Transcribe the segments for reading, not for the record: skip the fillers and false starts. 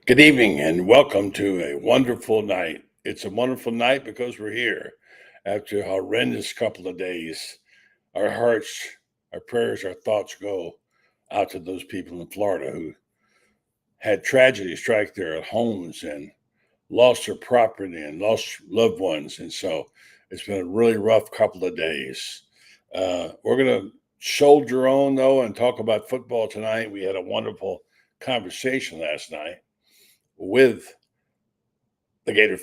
Good evening and welcome to a wonderful night. It's a wonderful night because we're here after a horrendous couple of days. Our hearts, our prayers, our thoughts go out to those people in Florida who had tragedy strike their homes and lost their property and lost loved ones. And so it's been a really rough couple of days. We're going to soldier on, though, and talk about football tonight. We had a wonderful conversation last night with the Gator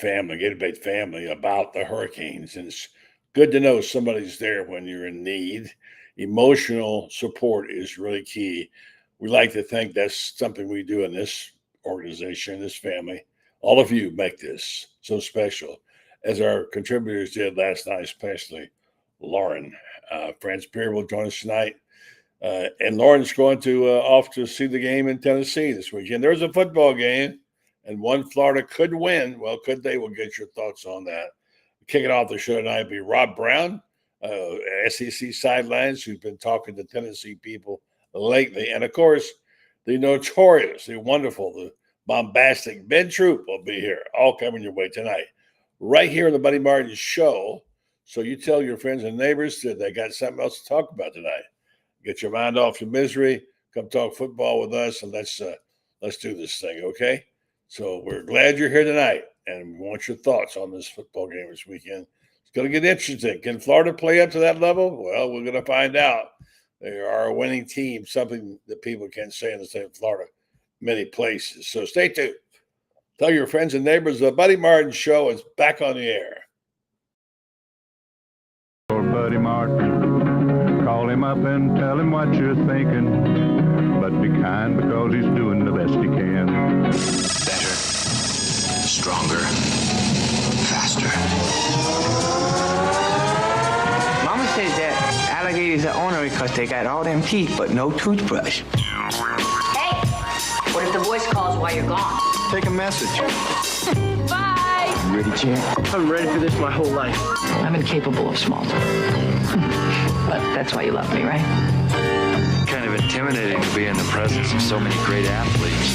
Bait family about the hurricanes. And it's good to know somebody's there when you're in need. Emotional support is really key. We like to think that's something we do in this organization, this family. All of you make this so special, as our contributors did last night, especially Loren. Franz Beard will join us tonight. And Loren's going to off to see the game in Tennessee this weekend. There's a football game. And one Florida could win. Well, could they? We'll get your thoughts on that. Kicking off the show tonight will be Rob Brown, SEC sidelines, who's been talking to Tennessee people lately. And, of course, the notorious, the wonderful, the bombastic Ben Troop will be here, all coming your way tonight, right here on the Buddy Martin Show. So you tell your friends and neighbors that they got something else to talk about tonight. Get your mind off your misery. Come talk football with us, and let's do this thing, okay? So we're glad you're here tonight, and we want your thoughts on this football game this weekend. It's going to get interesting. Can Florida play up to that level? Well, we're going to find out. They are a winning team, something that people can't say in the state of Florida many places. So stay tuned. Tell your friends and neighbors the Buddy Martin Show is back on the air. For Buddy Martin, call him up and tell him what you're thinking, but be kind because he's doing the best he can. Stronger, faster. Mama says that alligators are ornery because they got all them teeth but no toothbrush. Hey, what if the voice calls while you're gone? Take a message. Bye! You ready, champ? I'm ready for this my whole life. I'm incapable of small talk. But that's why you love me, right? Kind of intimidating to be in the presence of so many great athletes.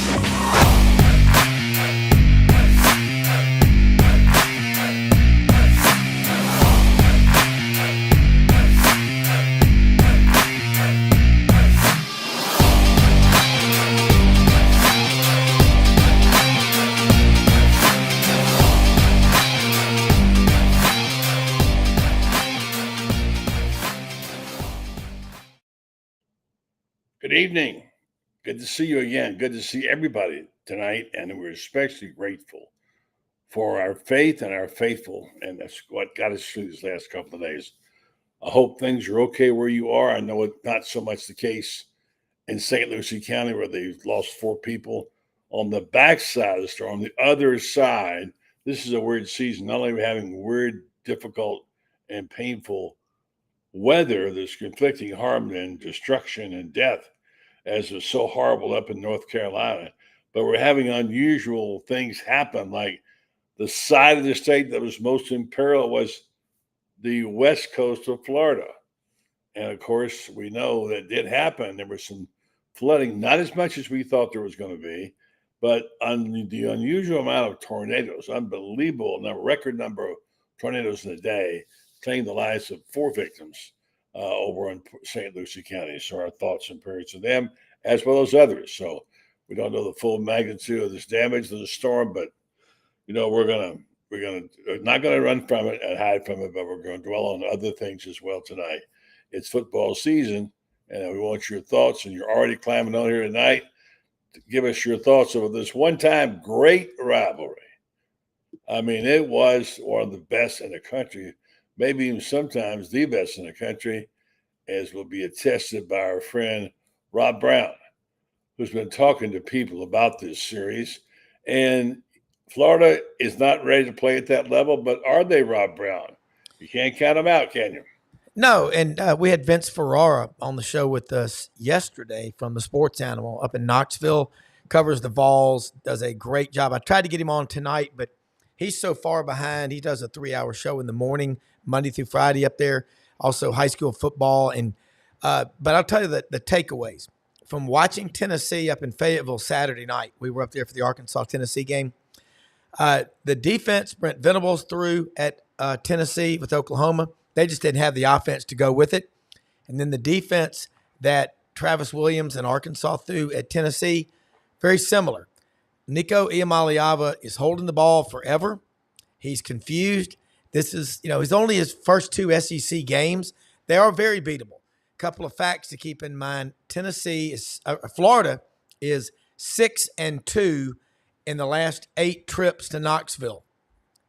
Good evening. Good to see you again. Good to see everybody tonight. And we're especially grateful for our faith and our faithful. And that's what got us through these last couple of days. I hope things are okay where you are. I know it's not so much the case in St. Lucie County, where they've lost 4 people. On the backside of the storm, the other side, this is a weird season. Not only are we having weird, difficult, and painful weather that's inflicting harm and destruction and death, as was so horrible up in North Carolina, but we're having unusual things happen. Like the side of the state that was most in peril was the west coast of Florida. And of course, we know that did happen. There was some flooding, not as much as we thought there was going to be, but on the unusual amount of tornadoes, unbelievable record number of tornadoes in a day, claimed the lives of 4 victims over in St. Lucie County. So our thoughts and prayers to them, as well as others. So we don't know the full magnitude of this damage of the storm, but we're not gonna run from it and hide from it, but we're going to dwell on other things as well tonight. It's football season, and we want your thoughts. And you're already climbing on here tonight to give us your thoughts over this one-time great rivalry. I mean, it was one of the best in the country. Maybe even sometimes the best in the country, as will be attested by our friend Rob Brown, who's been talking to people about this series. And Florida is not ready to play at that level, but are they, Rob Brown? You can't count them out, can you? No, and we had Vince Ferrara on the show with us yesterday from the Sports Animal up in Knoxville, covers the Vols, does a great job. I tried to get him on tonight, but he's so far behind. He does a 3-hour show in the morning, Monday through Friday up there, also high school football. And but I'll tell you the takeaways from watching Tennessee up in Fayetteville Saturday night. We were up there for the Arkansas-Tennessee game. The defense, Brent Venables threw at Tennessee with Oklahoma. They just didn't have the offense to go with it. And then the defense that Travis Williams and Arkansas threw at Tennessee, very similar. Nico Iamaleava is holding the ball forever. He's confused. This is, he's only his first 2 SEC games. They are very beatable. Couple of facts to keep in mind. Florida is 6-2 in the last 8 trips to Knoxville.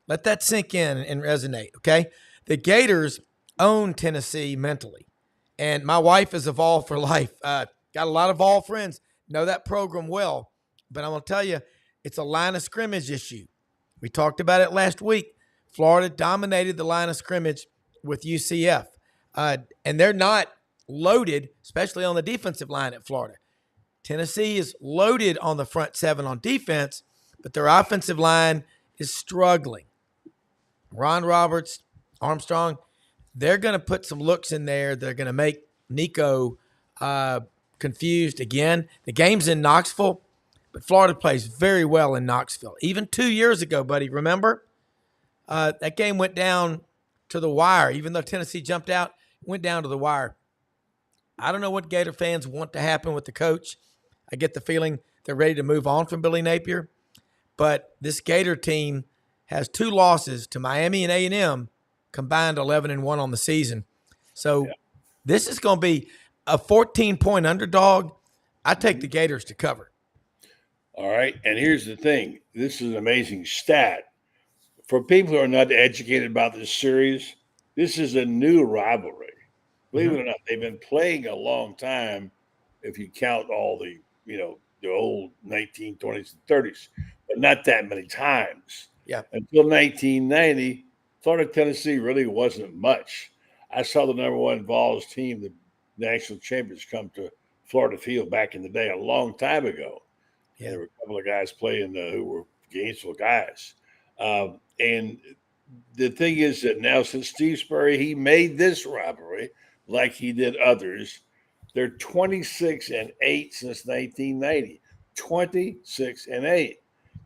Let that sink in and resonate, okay? The Gators own Tennessee mentally. And my wife is a Vol for life. Got a lot of Vol friends, know that program well. But I'm going to tell you, it's a line of scrimmage issue. We talked about it last week. Florida dominated the line of scrimmage with UCF. And they're not loaded, especially on the defensive line at Florida. Tennessee is loaded on the front 7 on defense, but their offensive line is struggling. Ron Roberts, Armstrong, they're going to put some looks in there. They're going to make Nico confused again. The game's in Knoxville, but Florida plays very well in Knoxville. Even 2 years ago, buddy, remember? That game went down to the wire. Even though Tennessee jumped out, it went down to the wire. I don't know what Gator fans want to happen with the coach. I get the feeling they're ready to move on from Billy Napier. But this Gator team has 2 losses to Miami and A&M, combined 11-1 on the season. So This is going to be a 14-point underdog. I take the Gators to cover. All right. And here's the thing. This is an amazing stat. For people who are not educated about this series, this is a new rivalry. Believe it or not, they've been playing a long time if you count all the old 1920s and 30s, but not that many times. Yeah. Until 1990, Florida, Tennessee really wasn't much. I saw the number 1 Vols team, the national champions, come to Florida Field back in the day a long time ago. Yeah. There were a couple of guys playing who were Gainesville guys. And the thing is that now since Steve Spurrier, he made this rivalry like he did others. They're 26-8 since 1990. 26-8.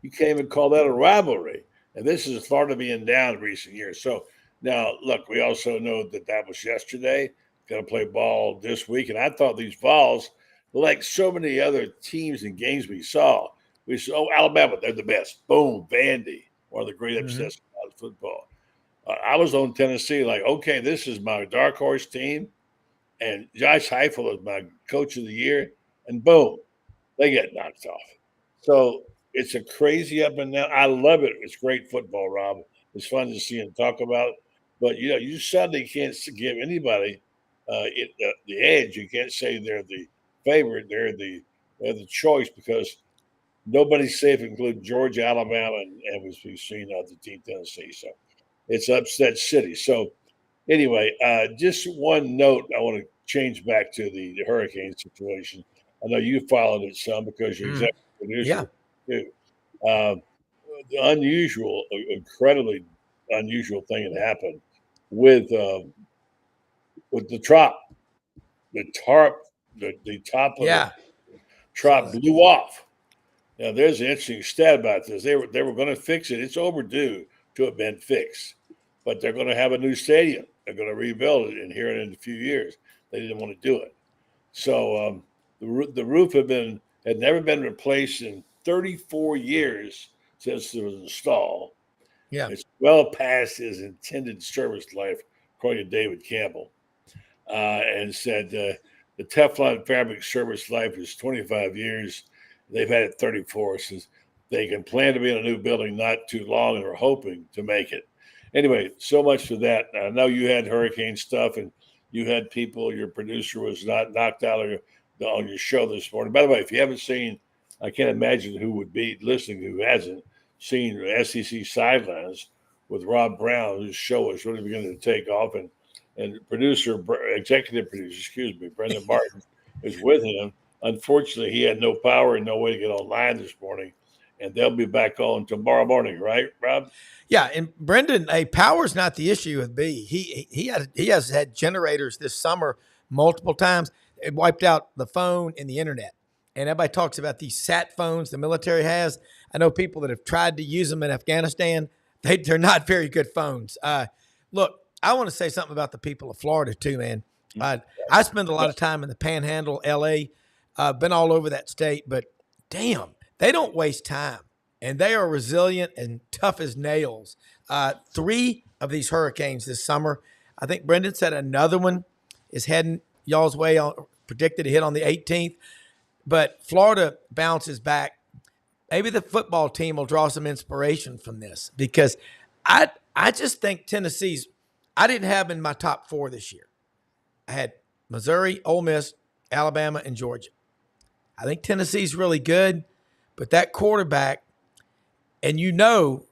You can't even call that a rivalry. And this is Florida being down in recent years. So now, look, we also know that was yesterday. Going to play ball this week. And I thought these Vols, like so many other teams and games we saw, Alabama, they're the best. Boom, Vandy, one of the great upsets in college football. I was on Tennessee like, okay, this is my dark horse team. And Josh Heupel is my coach of the year. And boom, they get knocked off. So it's a crazy up and down. I love it. It's great football, Rob. It's fun to see and talk about. But, you suddenly can't give anybody the edge. You can't say they're the favorite. They're the choice because nobody's safe, including Georgia, Alabama, and we've seen the team Tennessee. So it's upset city. So anyway, just one note. I want to change back to the hurricane situation. I know you followed it some because you're executive producer too. The incredibly unusual thing that happened with the top. The top of the trop blew off. Now, there's an interesting stat about this. They were going to fix it. It's overdue to have been fixed, but they're going to have a new stadium. They're going to rebuild it in a few years. They didn't want to do it. So the roof had never been replaced in 34 years since it was installed. Yeah, it's well past his intended service life, according to David Campbell, and said the Teflon fabric service life is 25 years. They've had it 34, since they can plan to be in a new building not too long and are hoping to make it. Anyway, so much for that. I know you had hurricane stuff and you had people, your producer was not knocked out on your show this morning. By the way, if you haven't seen, I can't imagine who would be listening who hasn't seen SEC Sidelines with Rob Brown, whose show is really beginning to take off. And executive producer, Brendan Martin is with him. Unfortunately, he had no power and no way to get online this morning, and they'll be back on tomorrow morning, right, Rob? Yeah, and Brendan, power's not the issue with B. He has had generators this summer multiple times. It wiped out the phone and the internet. And everybody talks about these sat phones the military has. I know people that have tried to use them in Afghanistan. They're not very good phones. Look, I want to say something about the people of Florida too, man. I spend a lot of time in the Panhandle, L.A. Been all over that state, but damn, they don't waste time. And they are resilient and tough as nails. 3 of these hurricanes this summer. I think Brendan said another one is heading y'all's way, predicted to hit on the 18th. But Florida bounces back. Maybe the football team will draw some inspiration from this, because I just think Tennessee's – I didn't have them in my top 4 this year. I had Missouri, Ole Miss, Alabama, and Georgia. I think Tennessee's really good, but that quarterback – and you know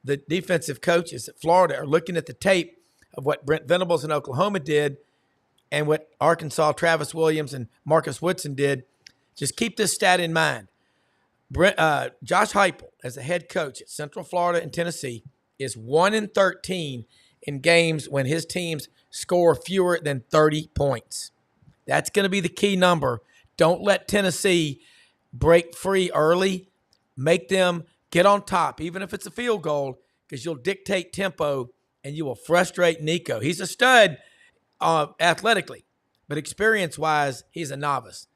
the defensive coaches at Florida are looking at the tape of what Brent Venables in Oklahoma did and what Arkansas, Travis Williams, and Marcus Woodson did. Just keep this stat in mind. Josh Heupel, as the head coach at Central Florida and Tennessee, is 1-13 in games when his teams score fewer than 30 points. That's going to be the key number. Don't let Tennessee break free early. Make them get on top, even if it's a field goal, because you'll dictate tempo and you will frustrate Nico. He's a stud athletically, but experience-wise, he's a novice.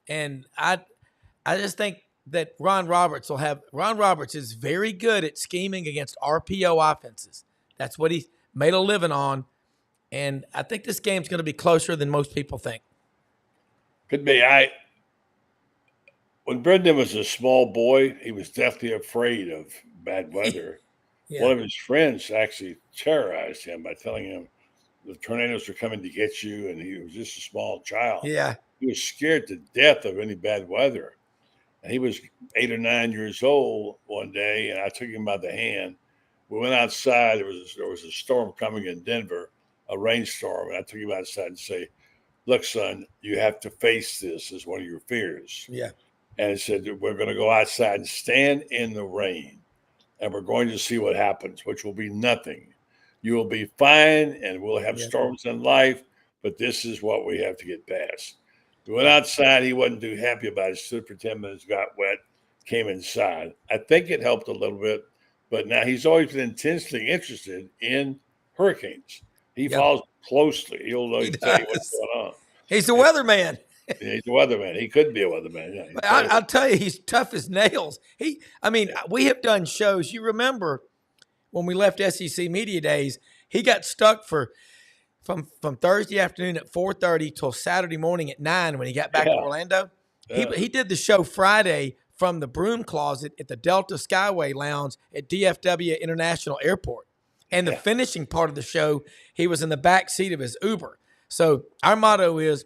And I just think that Ron Roberts is very good at scheming against RPO offenses. That's what he made a living on. And I think this game's going to be closer than most people think. Could be. When Brendan was a small boy, he was definitely afraid of bad weather. Yeah. One of his friends actually terrorized him by telling him the tornadoes are coming to get you, and he was just a small child. Yeah. He was scared to death of any bad weather. And he was 8 or 9 years old one day, and I took him by the hand. We went outside. There was a storm coming in Denver, a rainstorm, and I took him outside and say, "Look, son, you have to face this as one of your fears." Yeah. And he said, "We're going to go outside and stand in the rain, and we're going to see what happens, which will be nothing. You will be fine, and we'll have storms in life, but this is what we have to get past." We went outside. He wasn't too happy about it. Stood for 10 minutes, got wet, came inside. I think it helped a little bit, but now he's always been intensely interested in hurricanes. He follows closely. He'll tell you what's going on. He's a weatherman. He's a weatherman. He could be a weatherman. Yeah, I'll tell you, he's tough as nails. We have done shows. You remember when we left SEC Media Days, he got stuck from Thursday afternoon at 4:30 till Saturday morning at 9 when he got back to Orlando. Yeah. He did the show Friday from the broom closet at the Delta Skyway Lounge at DFW International Airport. And the finishing part of the show, he was in the back seat of his Uber. So our motto is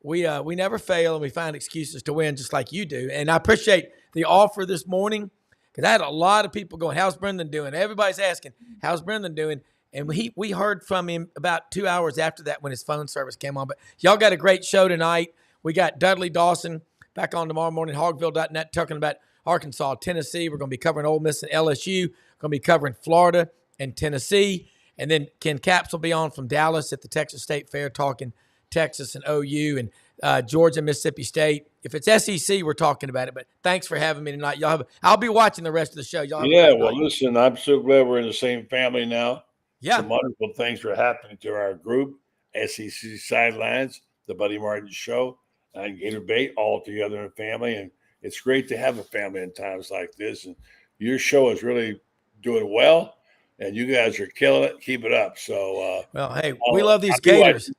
we never fail and we find excuses to win, just like you do. And I appreciate the offer this morning, because I had a lot of people going, "How's Brendan doing?" Everybody's asking, "How's Brendan doing?" And we heard from him about 2 hours after that when his phone service came on. But y'all got a great show tonight. We got Dudley Dawson back on tomorrow morning, hogville.net, talking about Arkansas, Tennessee. We're going to be covering Ole Miss and LSU. We're going to be covering Florida and Tennessee. And then Ken Capps will be on from Dallas at the Texas State Fair talking Texas and OU and Georgia, Mississippi State. If it's SEC, we're talking about it. But thanks for having me tonight. I'll be watching the rest of the show. Listen, I'm so glad we're in the same family now. Yeah. Some wonderful things are happening to our group, SEC Sidelines, the Buddy Martin Show, and Gator Bait, all together in a family. And it's great to have a family in times like this. And your show is really doing well, and you guys are killing it. Keep it up. So, hey, we love these Gators.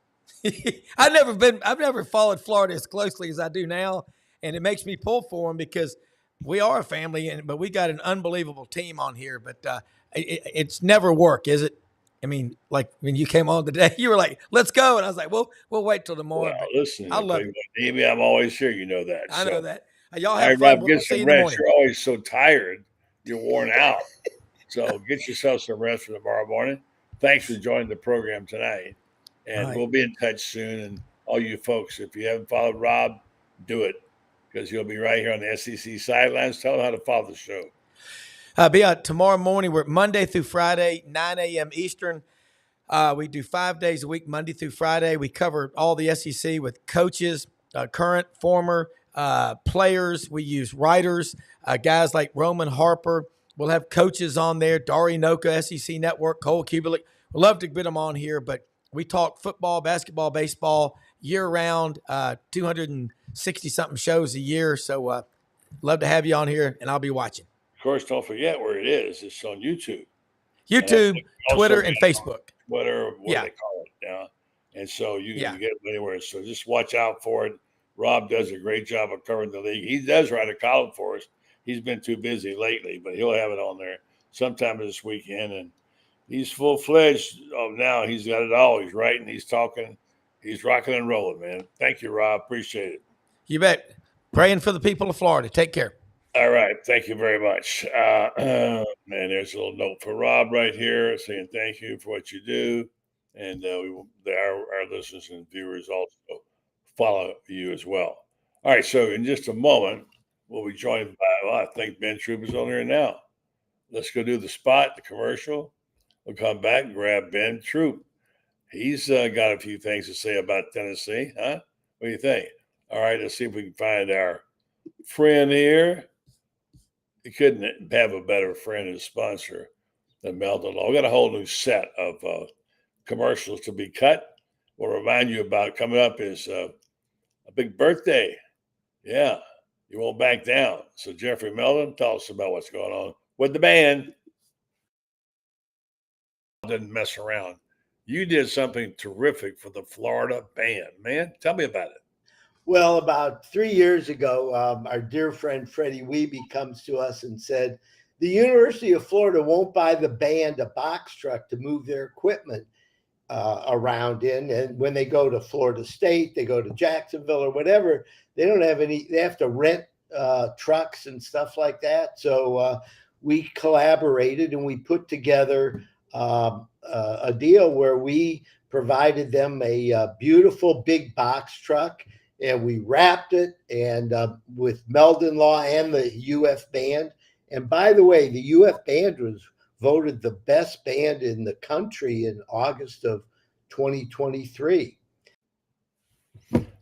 I've never followed Florida as closely as I do now, and it makes me pull for them because we are a family, but we got an unbelievable team on here. But it's never work, is it? I mean, like when you came on today, you were like, "Let's go," and I was like, "We'll wait till tomorrow." Well, listen, I love it. Amy, I'm always here. You know that. I know that. Y'all have fun. Get some rest. You're always so tired. You're worn out. So get yourself some rest for tomorrow morning. Thanks for joining the program tonight. And we'll be in touch soon. And all you folks, if you haven't followed Rob, do it, because he'll be right here on the SEC Sidelines. Tell him how to follow the show. Be out tomorrow morning. We're Monday through Friday, 9 a.m. Eastern. We do 5 days a week, Monday through Friday. We cover all the SEC with coaches current, former players. We use writers, guys like Roman Harper. We'll have coaches on there, Dari Noka, SEC Network, Cole Kubelik. We'd love to get them on here, but we talk football, basketball, baseball year-round, 260-something shows a year. So love to have you on here, and I'll be watching. Of course, don't forget where it is. It's on YouTube. YouTube, Twitter, and Facebook. Twitter, what Yeah. they call it now. And so you Yeah. can get it anywhere. So just watch out for it. Rob does a great job of covering the league. He does write a column for us. He's been too busy lately, but he'll have it on there sometime this weekend. And he's full-fledged now. He's got it all. He's writing, he's talking, he's rocking and rolling, man. Thank you, Rob. Appreciate it. You bet. Praying for the people of Florida. Take care. All right. Thank you very much. Man, there's a little note for Rob right here saying thank you for what you do. And our listeners and viewers also follow you as well. All right. So in just a moment, we'll be joined by, I think Ben Troop is on there now. Let's go do the spot, the commercial. We'll come back and grab Ben Troop. He's got a few things to say about Tennessee. Huh? What do you think? All right. Let's see if we can find our friend here. You couldn't have a better friend and sponsor than Milton Law. We got a whole new set of commercials to be cut. We'll remind you about coming up is a big birthday. Yeah, you won't back down. So Jeffrey Milton, tell us about what's going on with the band. Didn't mess around. You did something terrific for the Florida band, man. Tell me about it. Well, about 3 years ago, our dear friend Freddie Wiebe comes to us and said, the University of Florida won't buy the band a box truck to move their equipment around in. And when they go to Florida State, they go to Jacksonville or whatever, they don't have any, they have to rent trucks and stuff like that. So we collaborated and we put together a deal where we provided them a beautiful big box truck. And we wrapped it and with Meldon Law and the UF band. And by the way, the UF band was voted the best band in the country in August of 2023.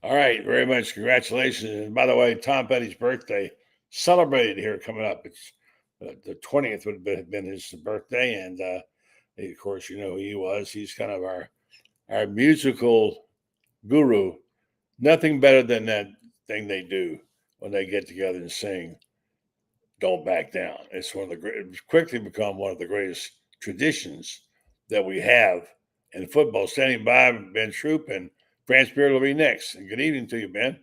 All right, very much. Congratulations. And by the way, Tom Petty's birthday celebrated here coming up. It's the 20th would have been his birthday. And of course, you know who he was. He's kind of our musical guru. Nothing better than that thing they do when they get together and sing, Don't Back Down. It's quickly become one of the greatest traditions that we have in football. Standing by, Ben Troop and Franz Beard will be next. And good evening to you, Ben.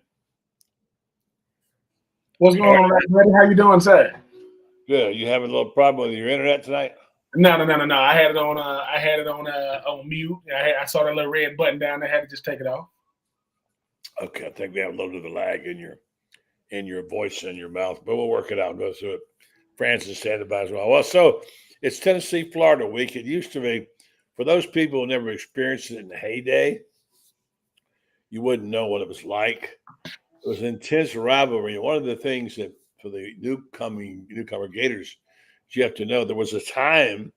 What's going on, buddy? How you doing, sir? Good. You having a little problem with your internet tonight? No. I had it on mute. I saw that little red button down there. I had to just take it off. Okay, I think we have a little bit of lag in your voice and your mouth, but we'll work it out and go through it. Francis said about as well. Well, so it's Tennessee, Florida week. It used to be, for those people who never experienced it in the heyday, you wouldn't know what it was like. It was an intense rivalry. One of the things that for the newcomer Gators, you have to know, there was a time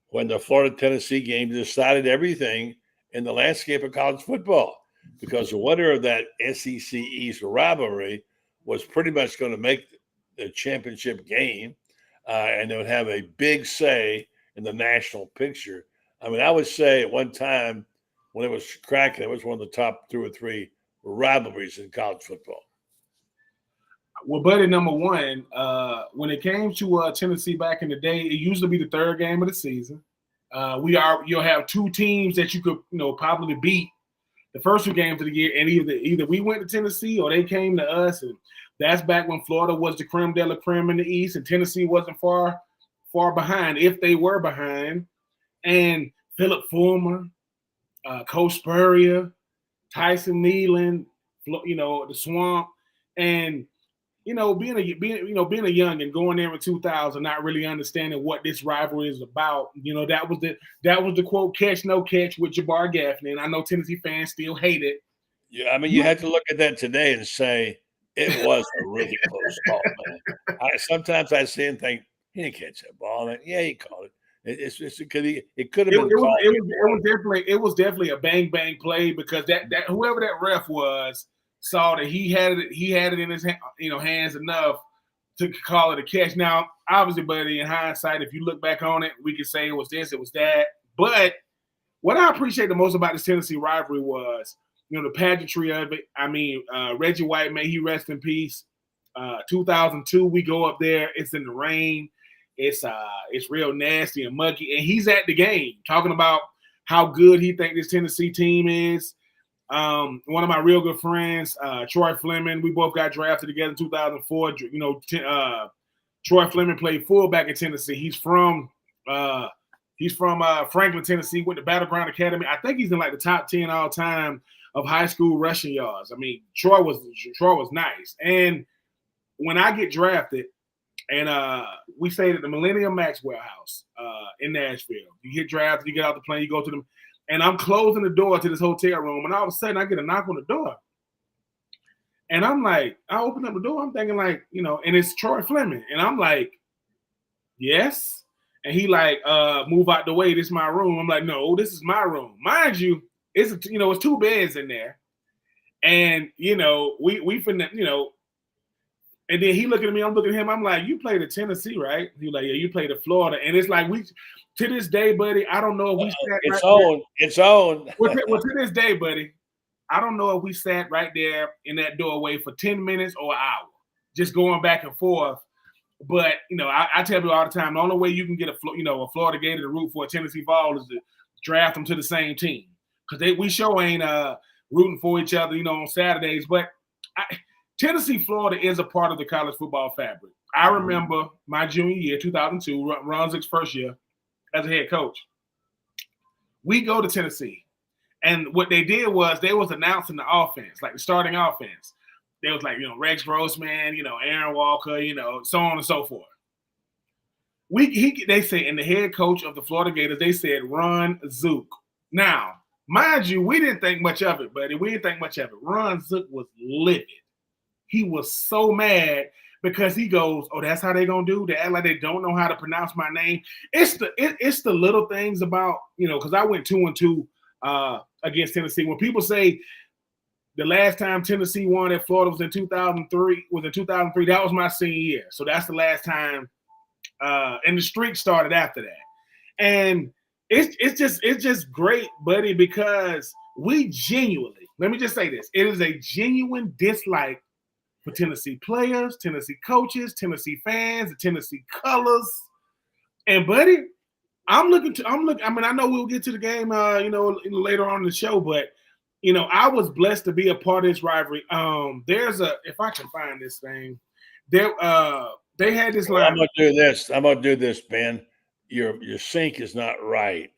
when the Florida-Tennessee game decided everything in the landscape of college football. Because the winner of that SEC East rivalry was pretty much going to make the championship game, and they would have a big say in the national picture. I mean, I would say at one time when it was cracking, it was one of the top 2 or 3 rivalries in college football. Well, buddy, number one, when it came to Tennessee back in the day, it used to be the 3rd game of the season. You'll have 2 teams that you could, probably beat the first 2 games of the year, and either we went to Tennessee or they came to us, and that's back when Florida was the creme de la creme in the East, and Tennessee wasn't far behind, if they were behind. And Philip Fulmer, Coach Spurrier, Tyson Nealon, the Swamp, and being a young and going there in 2000, not really understanding what this rivalry is about. That was the quote, catch no catch with Jabbar Gaffney. And I know Tennessee fans still hate it. Yeah, I mean, you had to look at that today and say it was a really close call, man. Sometimes I see and think he didn't catch that ball. And yeah, he called it. It could have been called. It was definitely a bang bang play because that whoever that ref was saw that he had it in his hands enough to call it a catch. Now, obviously, buddy, in hindsight, if you look back on it, we could say it was this, it was that. But what I appreciate the most about this Tennessee rivalry was, the pageantry of it. I mean, Reggie White, may he rest in peace. 2002, we go up there. It's in the rain. It's real nasty and muggy, and he's at the game talking about how good he thinks this Tennessee team is. One of my real good friends, Troy Fleming, we both got drafted together in 2004. Troy Fleming played fullback in Tennessee. He's from Franklin, Tennessee, with the Battleground Academy. I think he's in like the top 10 all time of high school rushing yards. I mean, Troy was nice. And when I get drafted, and we stayed at the Millennium Maxwell House in Nashville. You get drafted, you get out the plane, you go to them, and I'm closing the door to this hotel room, and all of a sudden I get a knock on the door. And I'm like, I open up the door, I'm thinking like, and it's Troy Fleming. And I'm like, yes. And he like, move out the way, this is my room. I'm like, no, this is my room. Mind you, it's 2 beds in there. And, we finna, and then he looking at me, I'm looking at him, I'm like, you played at Tennessee, right? He like, yeah, you played at Florida. And it's like, to this day, buddy, I don't know if we sat it's on. It's on. Well, to this day, buddy, I don't know if we sat right there in that doorway for 10 minutes or an hour, just going back and forth. But, I tell people all the time, the only way you can get a Florida Gator to root for a Tennessee Vol is to draft them to the same team. Because we sure ain't rooting for each other, on Saturdays. But Tennessee, Florida is a part of the college football fabric. I remember my junior year, 2002, Ron Zick's first year as a head coach. We go to Tennessee. And what they did was they was announcing the offense, like the starting offense. They was like, Rex Grossman, Aaron Walker, so on and so forth. They said, and the head coach of the Florida Gators, they said, Ron Zook. Now, mind you, we didn't think much of it, buddy. We didn't think much of it. Ron Zook was livid. He was so mad because he goes, oh, that's how they gonna do? They act like they don't know how to pronounce my name. It's the little things about, because I went 2-2 against Tennessee. When people say the last time Tennessee won at Florida was in 2003, that was my senior year. So that's the last time, and the streak started after that. And it's just great, buddy, because we genuinely, let me just say this, it is a genuine dislike for Tennessee players, Tennessee coaches, Tennessee fans, the Tennessee colors. And buddy, I mean, I know we'll get to the game, later on in the show, but I was blessed to be a part of this rivalry. If I can find this thing, they had this line. I'm gonna do this, Ben. Your sync is not right,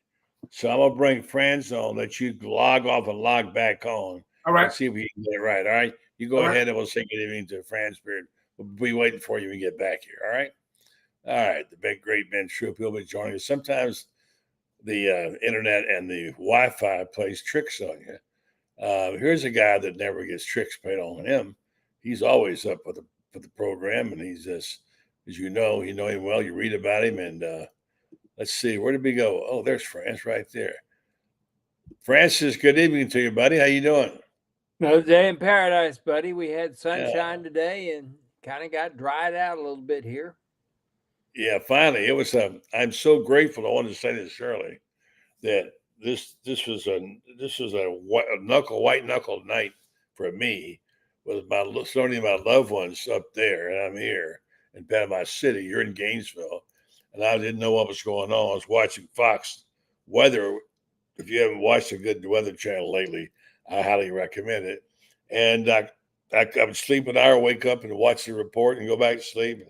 so I'm gonna bring Franz on. Let you log off and log back on. All right. Let's see if we can get it right. All right. You go ahead and we'll say good evening to Franz Beard. We'll be waiting for you when you get back here. All right. All right. The big, great Ben Troop. He'll be joining us. Sometimes the internet and the Wi-Fi plays tricks on you. Here's a guy that never gets tricks played on him. He's always up with the program, and he's just, as you know him well. You read about him, and let's see, where did we go? Oh, there's Franz right there. Francis, good evening to you, buddy. How you doing? Another day in paradise, buddy. We had sunshine today and kind of got dried out a little bit here. Yeah, finally. It was I'm so grateful. I wanted to say this early, that this was a white knuckle night for me, with so many of my loved ones up there, and I'm here in Panama City. You're in Gainesville, and I didn't know what was going on. I was watching Fox Weather. If you haven't watched a good weather channel lately, I highly recommend it. And I would sleep an hour, wake up and watch the report and go back to sleep.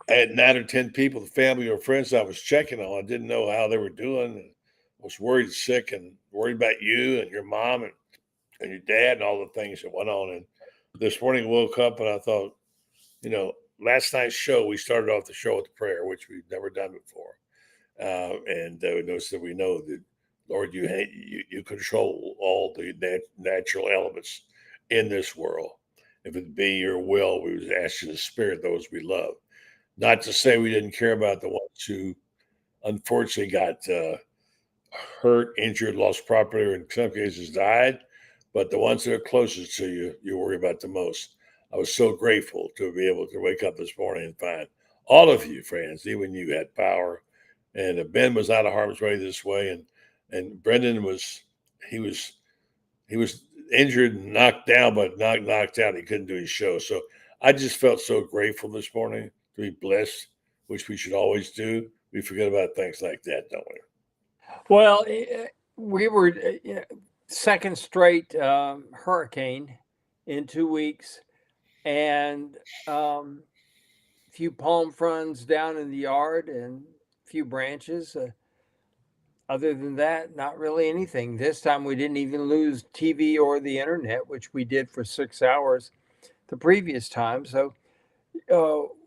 I had 9 or 10 people, the family or friends I was checking on. I didn't know how they were doing. And I was worried sick and worried about you and your mom and your dad and all the things that went on. And this morning I woke up and I thought, last night's show, we started off the show with the prayer, which we've never done before. And we know that, Lord, you control all the natural elements in this world. If it be your will, we would ask you to spare those we love. Not to say we didn't care about the ones who unfortunately got hurt, injured, lost property, or in some cases died. but the ones that are closest to you, you worry about the most. I was so grateful to be able to wake up this morning and find all of you, friends, even you, had power. And Ben was out of harm's way this way, and Brendan was injured and knocked down, but not knocked out. He couldn't do his show. So I just felt so grateful this morning to be blessed, which we should always do. We forget about things like that, don't we? Well, we were second straight hurricane in 2 weeks, and a few palm fronds down in the yard and a few branches. Other than that, not really anything. This time we didn't even lose TV or the internet, which we did for 6 hours the previous time. So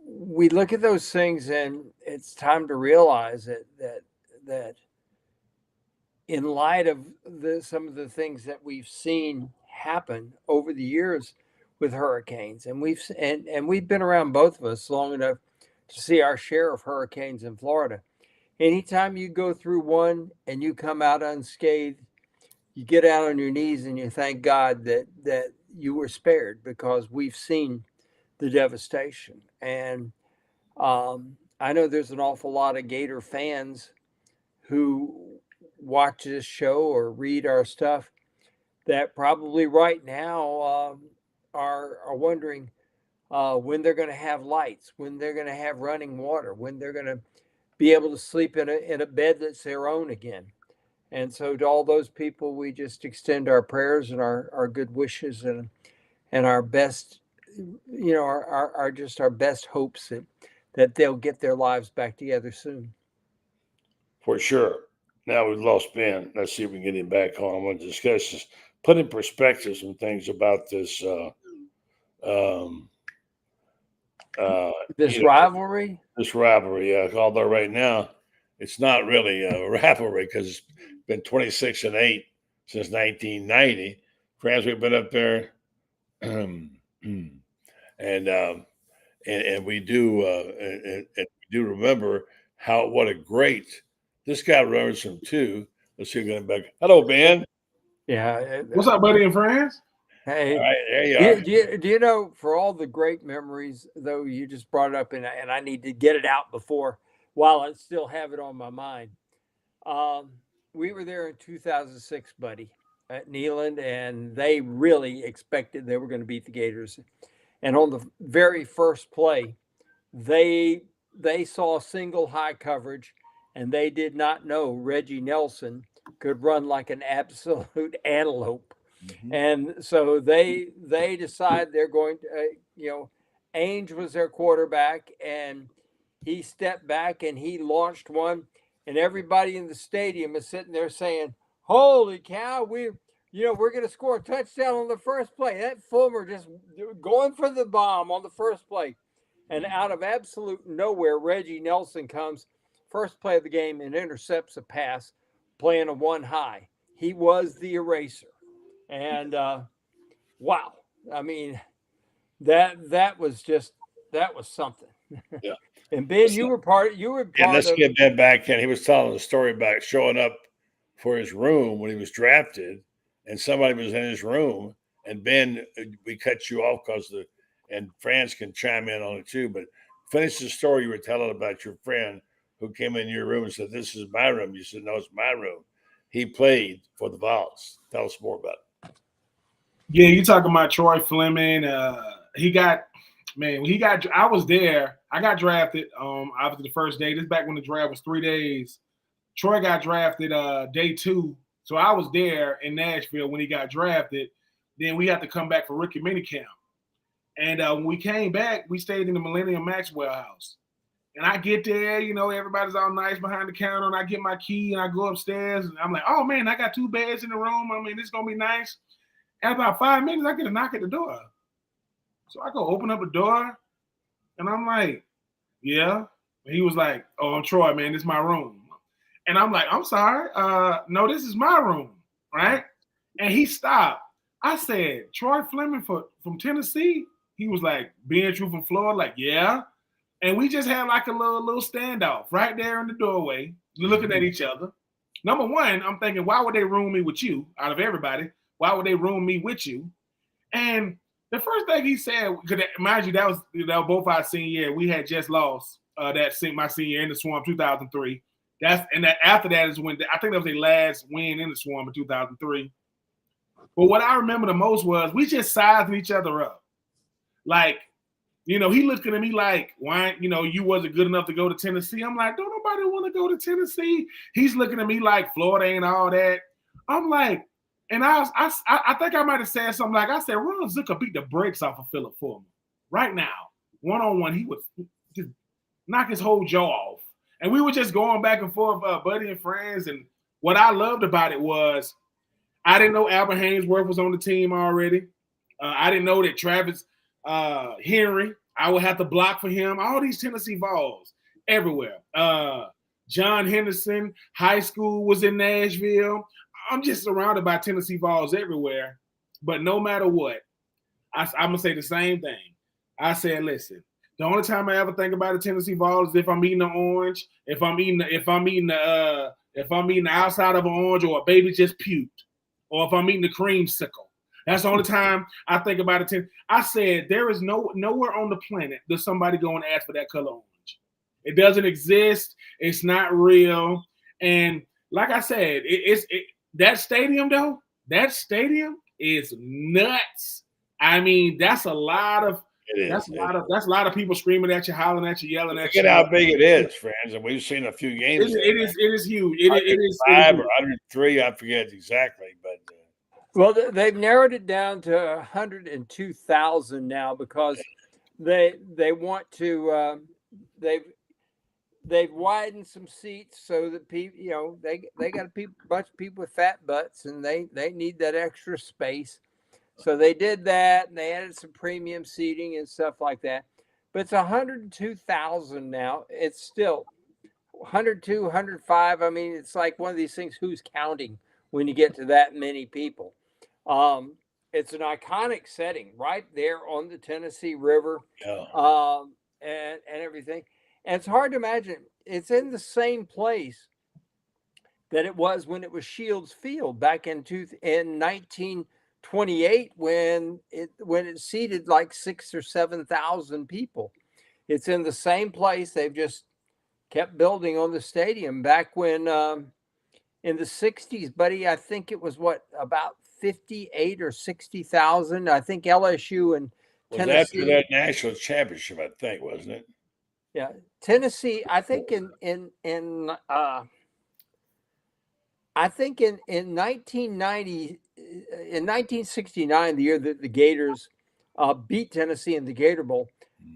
we look at those things, and it's time to realize that in light of some of the things that we've seen happen over the years with hurricanes, and we've been around, both of us, long enough to see our share of hurricanes in Florida. Anytime you go through one and you come out unscathed, you get out on your knees and you thank God that you were spared, because we've seen the devastation. And I know there's an awful lot of Gator fans who watch this show or read our stuff that probably right now are wondering when they're going to have lights, when they're going to have running water, when they're going to be able to sleep in a bed that's their own again. And so to all those people, we just extend our prayers and our good wishes and our best, our just our best hopes that they'll get their lives back together soon. For sure. Now we've lost Ben. Let's see if we can get him back on. I want to discuss this, put in perspective some things about this rivalry. This rivalry, although right now it's not really a rivalry because it's been 26-8 since 1990. France, we've been up there, and we do remember what a great. This guy remembers him too. Let's see, going back. Hello, Ben. Yeah. What's up, buddy in France? Hey, all right, there you are. Do you know, for all the great memories, though, you just brought it up, and I need to get it out while I still have it on my mind. We were there in 2006, buddy, at Neyland, and they really expected they were going to beat the Gators. And on the very first play, they saw single high coverage, and they did not know Reggie Nelson could run like an absolute antelope. Mm-hmm. And so they decide they're going to, Ainge was their quarterback, and he stepped back and he launched one, and everybody in the stadium is sitting there saying, "Holy cow, we're going to score a touchdown on the first play." That Fulmer just going for the bomb on the first play. And out of absolute nowhere, Reggie Nelson comes, first play of the game, and intercepts a pass, playing a one high. He was the eraser. And wow, I mean, that was something. Yeah. And Ben, you were part. And let's get Ben back in. He was telling the story about showing up for his room when he was drafted, and somebody was in his room. And Ben, we cut you off and Franz can chime in on it too. But finish the story you were telling about your friend who came in your room and said, "This is my room." You said, "No, it's my room." He played for the Vols. Tell us more about it. Yeah, you talking about Troy Fleming. I was there. I got drafted after the first day. This is back when the draft was 3 days. Troy got drafted day 2. So I was there in Nashville when he got drafted. Then we had to come back for rookie minicamp. And when we came back, we stayed in the Millennium Maxwell house. And I get there, everybody's all nice behind the counter, and I get my key and I go upstairs, and I'm like, "Oh man, I got 2 beds in the room. I mean, this is gonna be nice." And about 5 minutes, I get a knock at the door. So I go open up the door, and I'm like, "Yeah." And he was like, "Oh, I'm Troy, man. This is my room." And I'm like, "I'm sorry. No, this is my room, right?" And he stopped. I said, "Troy Fleming from Tennessee?" He was like, "Being true from Florida?" Like, "Yeah." And we just had like a little standoff right there in the doorway, looking at each other. Number one, I'm thinking, why would they room me with you out of everybody? Why would they room me with you? And the first thing he said, because mind you, that was both our senior year. We had just lost my senior year in the Swarm 2003. After that is when I think that was their last win in the Swarm in 2003. But what I remember the most was we just sizing each other up. Like, he looking at me like, why, you wasn't good enough to go to Tennessee. I'm like, don't nobody want to go to Tennessee. He's looking at me like Florida ain't all that. I'm like, and I think I might have said something like, I said, Ron Zucker beat the brakes off of Phillip for me. Right now, one-on-one, he would just knock his whole jaw off. And we were just going back and forth, buddy and friends. And what I loved about it was I didn't know Albert Haynesworth was on the team already. I didn't know that Travis Henry, I would have to block for him. All these Tennessee Vols everywhere. John Henderson, high school, was in Nashville. I'm just surrounded by Tennessee Vols everywhere. But no matter what, I'm going to say the same thing. I said, listen, the only time I ever think about the Tennessee Vols is if I'm eating the orange, if I'm eating the outside of an orange, or a baby just puked, or if I'm eating the creamsicle. That's the only time I think about it. I said there is nowhere on the planet does somebody go and ask for that color orange. It doesn't exist. It's not real. And like I said, that stadium is nuts. I mean, that's a lot of people screaming at you, hollering at you, yelling at you. Look at how big it is, friends, and we've seen a few games. It is huge. It is 5 or 103. I forget exactly, but well, they've narrowed it down to 102,000 now because they want to. They've widened some seats so that people, they got a bunch of people with fat butts, and they need that extra space. So they did that, and they added some premium seating and stuff like that. But it's 102,000 now. It's still 102, 105. I mean, it's like one of these things, who's counting when you get to that many people? It's an iconic setting right there on the Tennessee River, and everything. And it's hard to imagine. It's in the same place that it was when it was Shields Field back in 1928 when it seated like 6,000 or 7,000 people. It's in the same place. They've just kept building on the stadium. Back when in the 60s, buddy, I think it was about 58 or 60,000. I think LSU and Tennessee. After that national championship, I think, wasn't it? Yeah, Tennessee. I think in 1990, in 1969, the year that the Gators beat Tennessee in the Gator Bowl,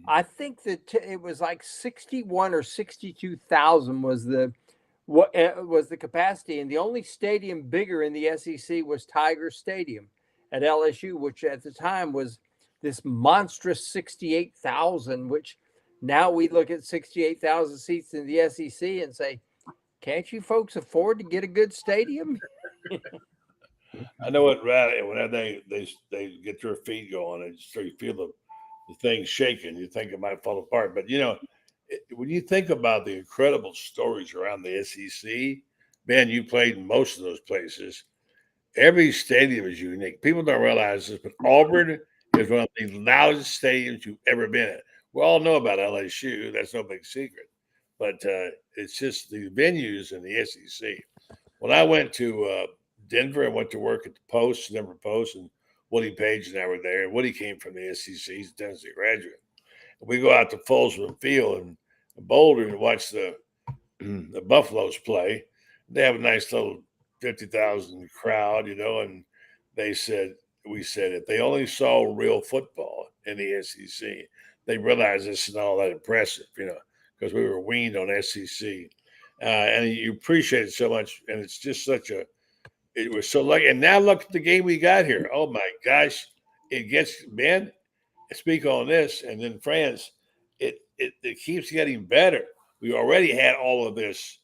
I think that it was like 61 or 62,000 was the capacity, and the only stadium bigger in the SEC was Tiger Stadium at LSU, which at the time was this monstrous 68,000, which now we look at 68,000 seats in the SEC and say, can't you folks afford to get a good stadium? I know it. Whenever they get their feet going, and so you feel the thing shaking, you think it might fall apart. But when you think about the incredible stories around the SEC, man, you played in most of those places. Every stadium is unique. People don't realize this, but Auburn is one of the loudest stadiums you've ever been in. We all know about LSU. That's no big secret. But it's just the venues in the SEC. When I went to Denver, I went to work at the Post, Denver Post, and Woody Page and I were there. Woody came from the SEC. He's a Tennessee graduate. And we go out to Folsom Field in Boulder and watch the Buffaloes play. They have a nice little 50,000 crowd, and we said if they only saw real football in the SEC, they realized this is not all that impressive, because we were weaned on SEC. And you appreciate it so much. And it's just it was so lucky. And now look at the game we got here. Oh my gosh. It gets, man, speak on this. And then France, it keeps getting better. We already had all of this,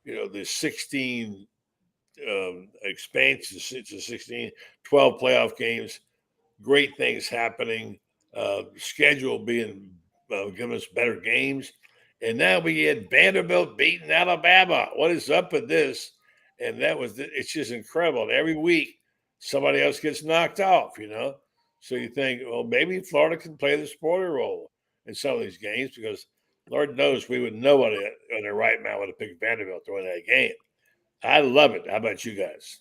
the 16 expansions to 16, 12 playoff games, great things happening, schedule being giving us better games. And now we had Vanderbilt beating Alabama. What is up with this? And it's just incredible. And every week somebody else gets knocked off, you know. So you think, well, maybe Florida can play the spoiler role in some of these games because Lord knows we would know on the right man would have picked Vanderbilt to win that game. I love it. How about you guys?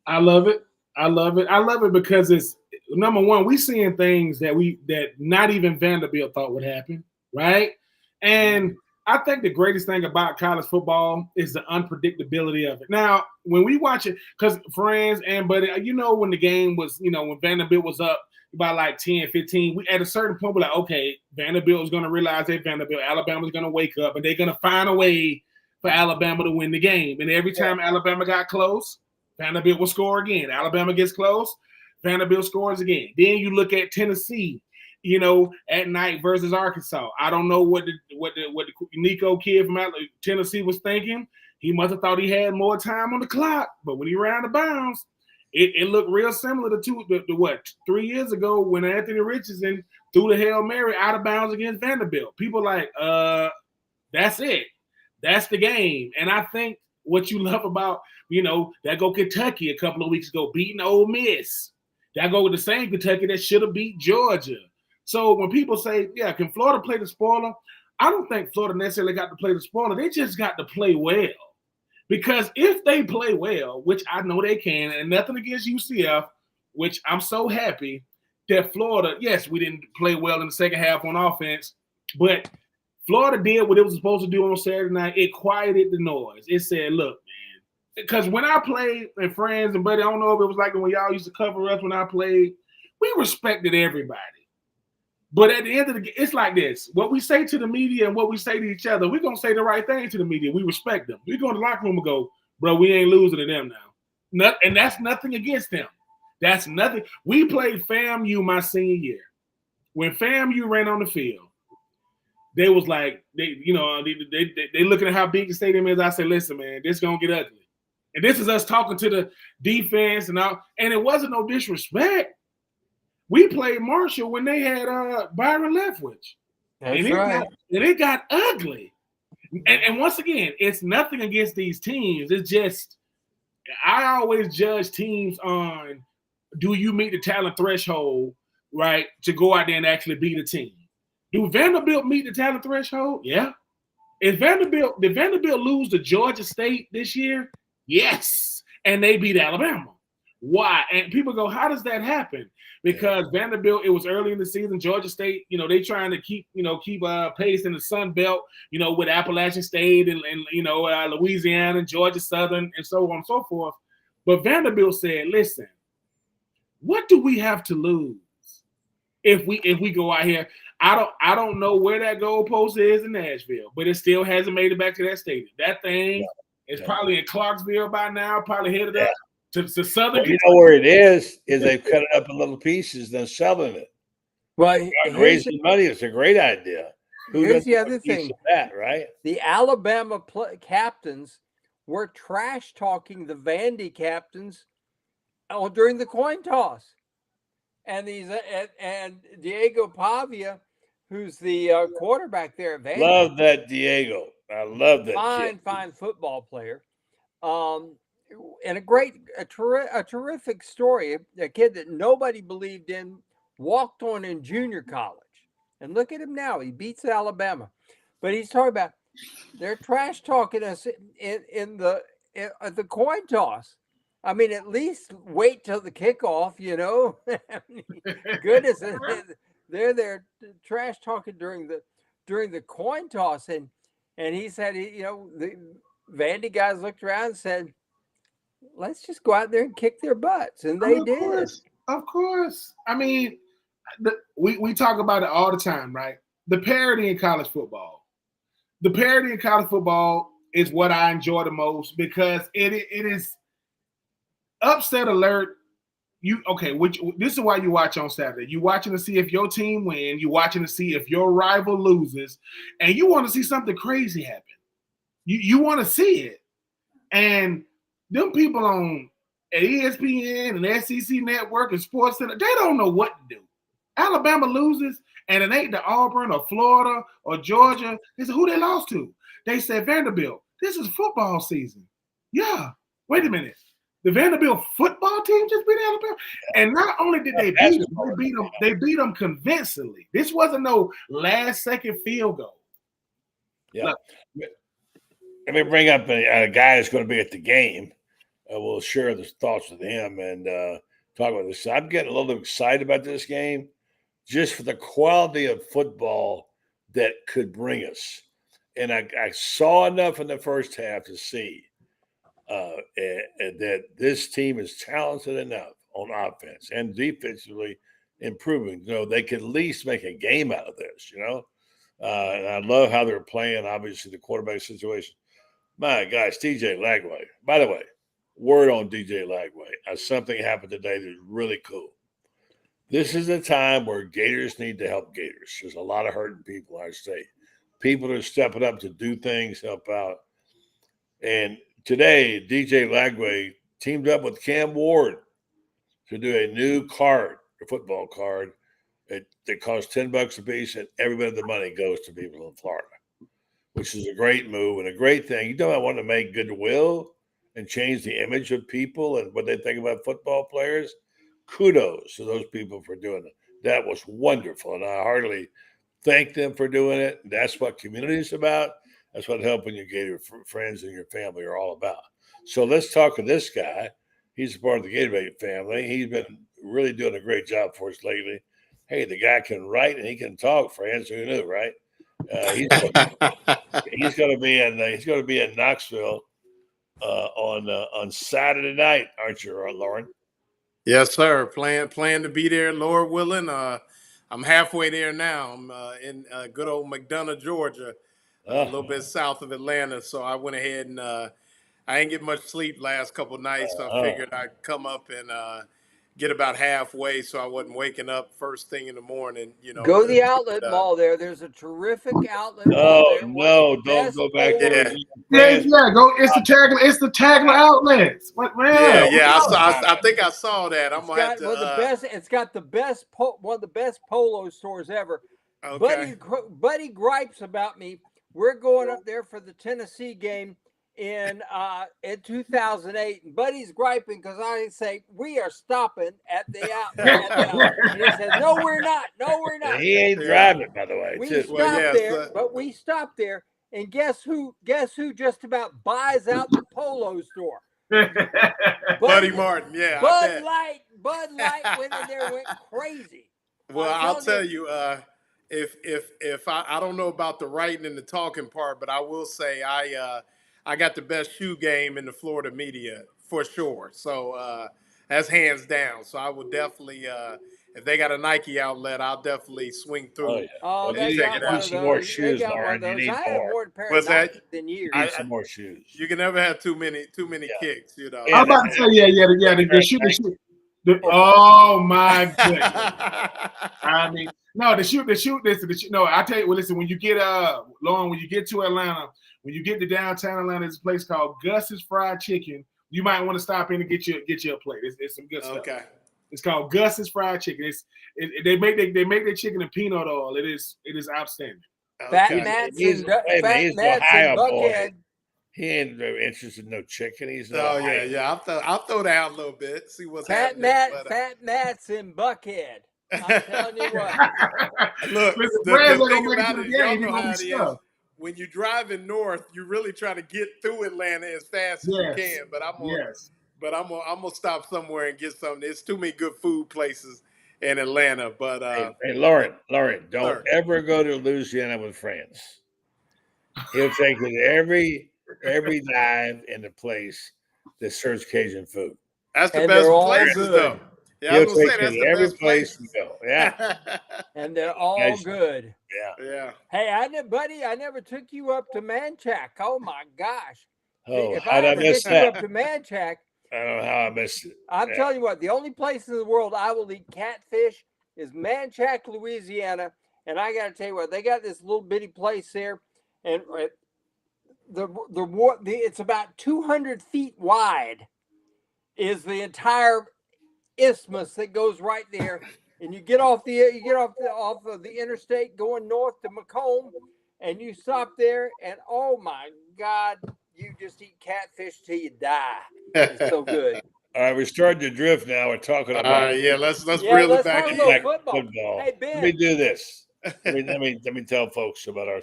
I love it. I love it. I love it because it's number one, we seeing things that not even Vanderbilt thought would happen, right? And I think the greatest thing about college football is the unpredictability of it. Now, when we watch it, because Franz and Buddy, you know, when the game was, you know, when Vanderbilt was up by like 10, 15, we at a certain point, we're like, okay, Vanderbilt is going to realize that Alabama's going to wake up and they're going to find a way for Alabama to win the game. And every time Alabama got close, Vanderbilt will score again. Alabama gets close, Vanderbilt scores again. Then you look at Tennessee, you know, at night versus Arkansas. I don't know what the Nico kid from Tennessee was thinking. He must have thought he had more time on the clock, but when he ran out of bounds, it looked real similar to 3 years ago when Anthony Richardson threw the Hail Mary out of bounds against Vanderbilt. People like, that's it. That's the game. And I think what you love about, you know, that go Kentucky a couple of weeks ago, beating Ole Miss. That go with the same Kentucky that should have beat Georgia. So when people say, yeah, can Florida play the spoiler? I don't think Florida necessarily got to play the spoiler. They just got to play well. Because if they play well, which I know they can, and nothing against UCF, which I'm so happy that Florida, yes, we didn't play well in the second half on offense, but Florida did what it was supposed to do on Saturday night. It quieted the noise. It said, look, man, because when I played, and Franz and Buddy, I don't know if it was like when y'all used to cover us when I played, we respected everybody. But at the end of the game, it's like this. What we say to the media and what we say to each other, we're going to say the right thing to the media. We respect them. We go in the locker room and go, bro, we ain't losing to them now. And that's nothing against them. That's nothing. We played FAMU my senior year. When FAMU ran on the field, they was like, they looking at how big the stadium is. I said, listen, man, this is going to get ugly. And this is us talking to the defense and all. And it wasn't no disrespect. We played Marshall when they had Byron Leftwich. That's and right. It got ugly. And once again, it's nothing against these teams. It's just I always judge teams on, do you meet the talent threshold, right, to go out there and actually beat a team? Do Vanderbilt meet the talent threshold? Yeah. Did Vanderbilt lose to Georgia State this year? Yes. And they beat Alabama. Why? And people go, how does that happen? Because Vanderbilt, it was early in the season. Georgia State, you know, they trying to keep pace in the Sun Belt, you know, with Appalachian State and Louisiana and Georgia Southern and so on and so forth. But Vanderbilt said, listen, what do we have to lose if we go out here? I don't know where that goalpost is in Nashville, but it still hasn't made it back to that stadium. That thing is probably in Clarksville by now, probably headed up to Southern. Well, you know where it is they've cut it up in little pieces, then selling it. Well, raising money is a great idea. Here's the other thing. That, right? The Alabama captains were trash talking the Vandy captains during the coin toss, and Diego Pavia, who's the quarterback there at Vandy. Love that Diego. I love that. Fine football player. And a terrific story. A kid that nobody believed in, walked on in junior college. And look at him now. He beats Alabama. But he's talking about they're trash talking us in the coin toss. I mean, at least wait till the kickoff, you know. Goodness, they're trash talking during the coin toss. And he said, the Vandy guys looked around and said, let's just go out there and kick their butts. And they did. Of course. I mean, we talk about it all the time, right? The parity in college football. The parity in college football is what I enjoy the most because it is upset alert. This is why you watch on Saturday. You're watching to see if your team wins. You're watching to see if your rival loses. And you want to see something crazy happen. You want to see it. And them people on ESPN and SEC Network and Sports Center, they don't know what to do. Alabama loses, and it ain't to Auburn or Florida or Georgia. They said, who they lost to? They said Vanderbilt. This is football season. Yeah. Wait a minute. The Vanderbilt football team just beat Alabama, and not only did they beat them, they beat them convincingly. This wasn't no last-second field goal. Yeah. Let me bring up a guy that's going to be at the game. We'll share the thoughts with him and talk about this. I'm getting a little excited about this game just for the quality of football that could bring us. And I saw enough in the first half to see that this team is talented enough on offense and defensively improving. They could at least make a game out of this, And I love how they're playing, obviously, the quarterback situation. My gosh, DJ Lagway. By the way, word on DJ Lagway. Something happened today that's really cool. This is a time where Gators need to help Gators. There's a lot of hurting people in our state. People are stepping up to do things, help out. And today, DJ Lagway teamed up with Cam Ward to do a new card, a football card, that costs $10 a piece, and every bit of the money goes to people in Florida, which is a great move and a great thing. I want to make goodwill and change the image of people and what they think about football players. Kudos to those people for doing it. That was wonderful, and I heartily thank them for doing it. That's what community is about. That's what helping your Gator friends and your family are all about. So let's talk to this guy. He's a part of the Gator family. He's been really doing a great job for us lately. Hey, the guy can write and he can talk, friends. Who knew, right? He's going to be in Knoxville on Saturday night, aren't you, Loren? Yes, sir. Plan to be there, Lord willing. I'm halfway there now. I'm in good old McDonough, Georgia, a little bit south of Atlanta. So I went ahead and I didn't get much sleep last couple of nights. So I figured I'd come up and get about halfway, so I wasn't waking up first thing in the morning. Go to the outlet mall there. There's a terrific outlet mall there. No, don't go back there. Yeah, go. It's the Tagler outlets. I think I saw that. I'm gonna have to. It's got the best one of the best polo stores ever. Okay. Buddy gripes about me. We're going up there for the Tennessee game in 2008, and Buddy's griping because I say we are stopping at the outlet. And he says, "No, we're not. No, we're not." He ain't driving, by the way. We stopped there, and guess who? Just about buys out the polo store. Buddy Martin, yeah. Bud Light went in there, went crazy. Well, I'll tell you, if I don't know about the writing and the talking part, but I will say I got the best shoe game in the Florida media for sure. So that's hands down. So I would definitely, if they got a Nike outlet, I'll definitely swing through. They got one of those. More shoes, Lauren. I haven't worn a pair of Nikes in years. You need some more shoes. You can never have too many kicks, I'm about to say, the shoe. Oh my goodness! I mean, no, the shoot. No, I tell you, well, listen. When you get Lauren, when you get to Atlanta, when you get to downtown Atlanta, there's a place called Gus's Fried Chicken. You might want to stop in and get you a plate. It's some good stuff. Okay. It's called Gus's Fried Chicken. They make their chicken in peanut oil. It is outstanding. Fat Matt's in Buckhead. He ain't interested in no chicken. He's I'll throw that out a little bit. See what's happening. Fat Matt's in Buckhead. I'm telling you what. Look, the thing about it, y'all know how it is. When you're driving north, you're really trying to get through Atlanta as fast as you can. But I'm gonna stop somewhere and get something. There's too many good food places in Atlanta. But hey, Loren, don't ever go to Louisiana with Franz. He'll take you to every dive in the place that serves Cajun food. That's the best places, though. Yeah, I was gonna say that's the every best place you go. Yeah, and they're all good. Yeah. Hey, I never took you up to Manchac. Oh my gosh! If I miss that? You up to Manchac, I don't know how I missed it. I'm telling you what. The only place in the world I will eat catfish is Manchac, Louisiana. And I got to tell you what, they got this little bitty place there, and it's about 200 feet wide. Is the entire isthmus that goes right there, and you get off of the interstate going north to Macomb, and you stop there, and oh my God, you just eat catfish till you die. It's so good. All right, we're starting to drift now. We're talking about Yeah, let's reel it back talk a in. little football. football. Hey, Ben. Let me do this. Let me tell folks about our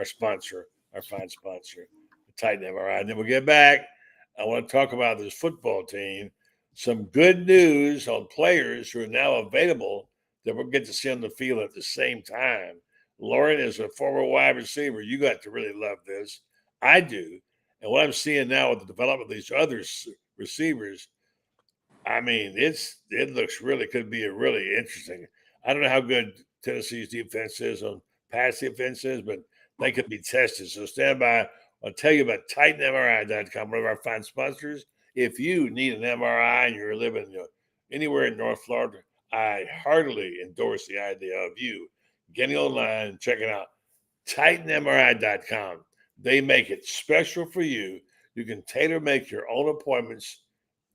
sponsor, our fine sponsor, Titan MRI. And then we'll get back. I want to talk about this football team. Some good news on players who are now available that we'll get to see on the field at the same time. Loren is a former wide receiver. You got to really love this. I do. And what I'm seeing now with the development of these other receivers, I mean, it looks really could be a really interesting. I don't know how good Tennessee's defense is on pass defenses, but they could be tested. So stand by. I'll tell you about TitanMRI.com, one of our fine sponsors. If you need an MRI and you're living anywhere in North Florida, I heartily endorse the idea of you getting online and checking out TitanMRI.com. They make it special for you. You can tailor make your own appointments,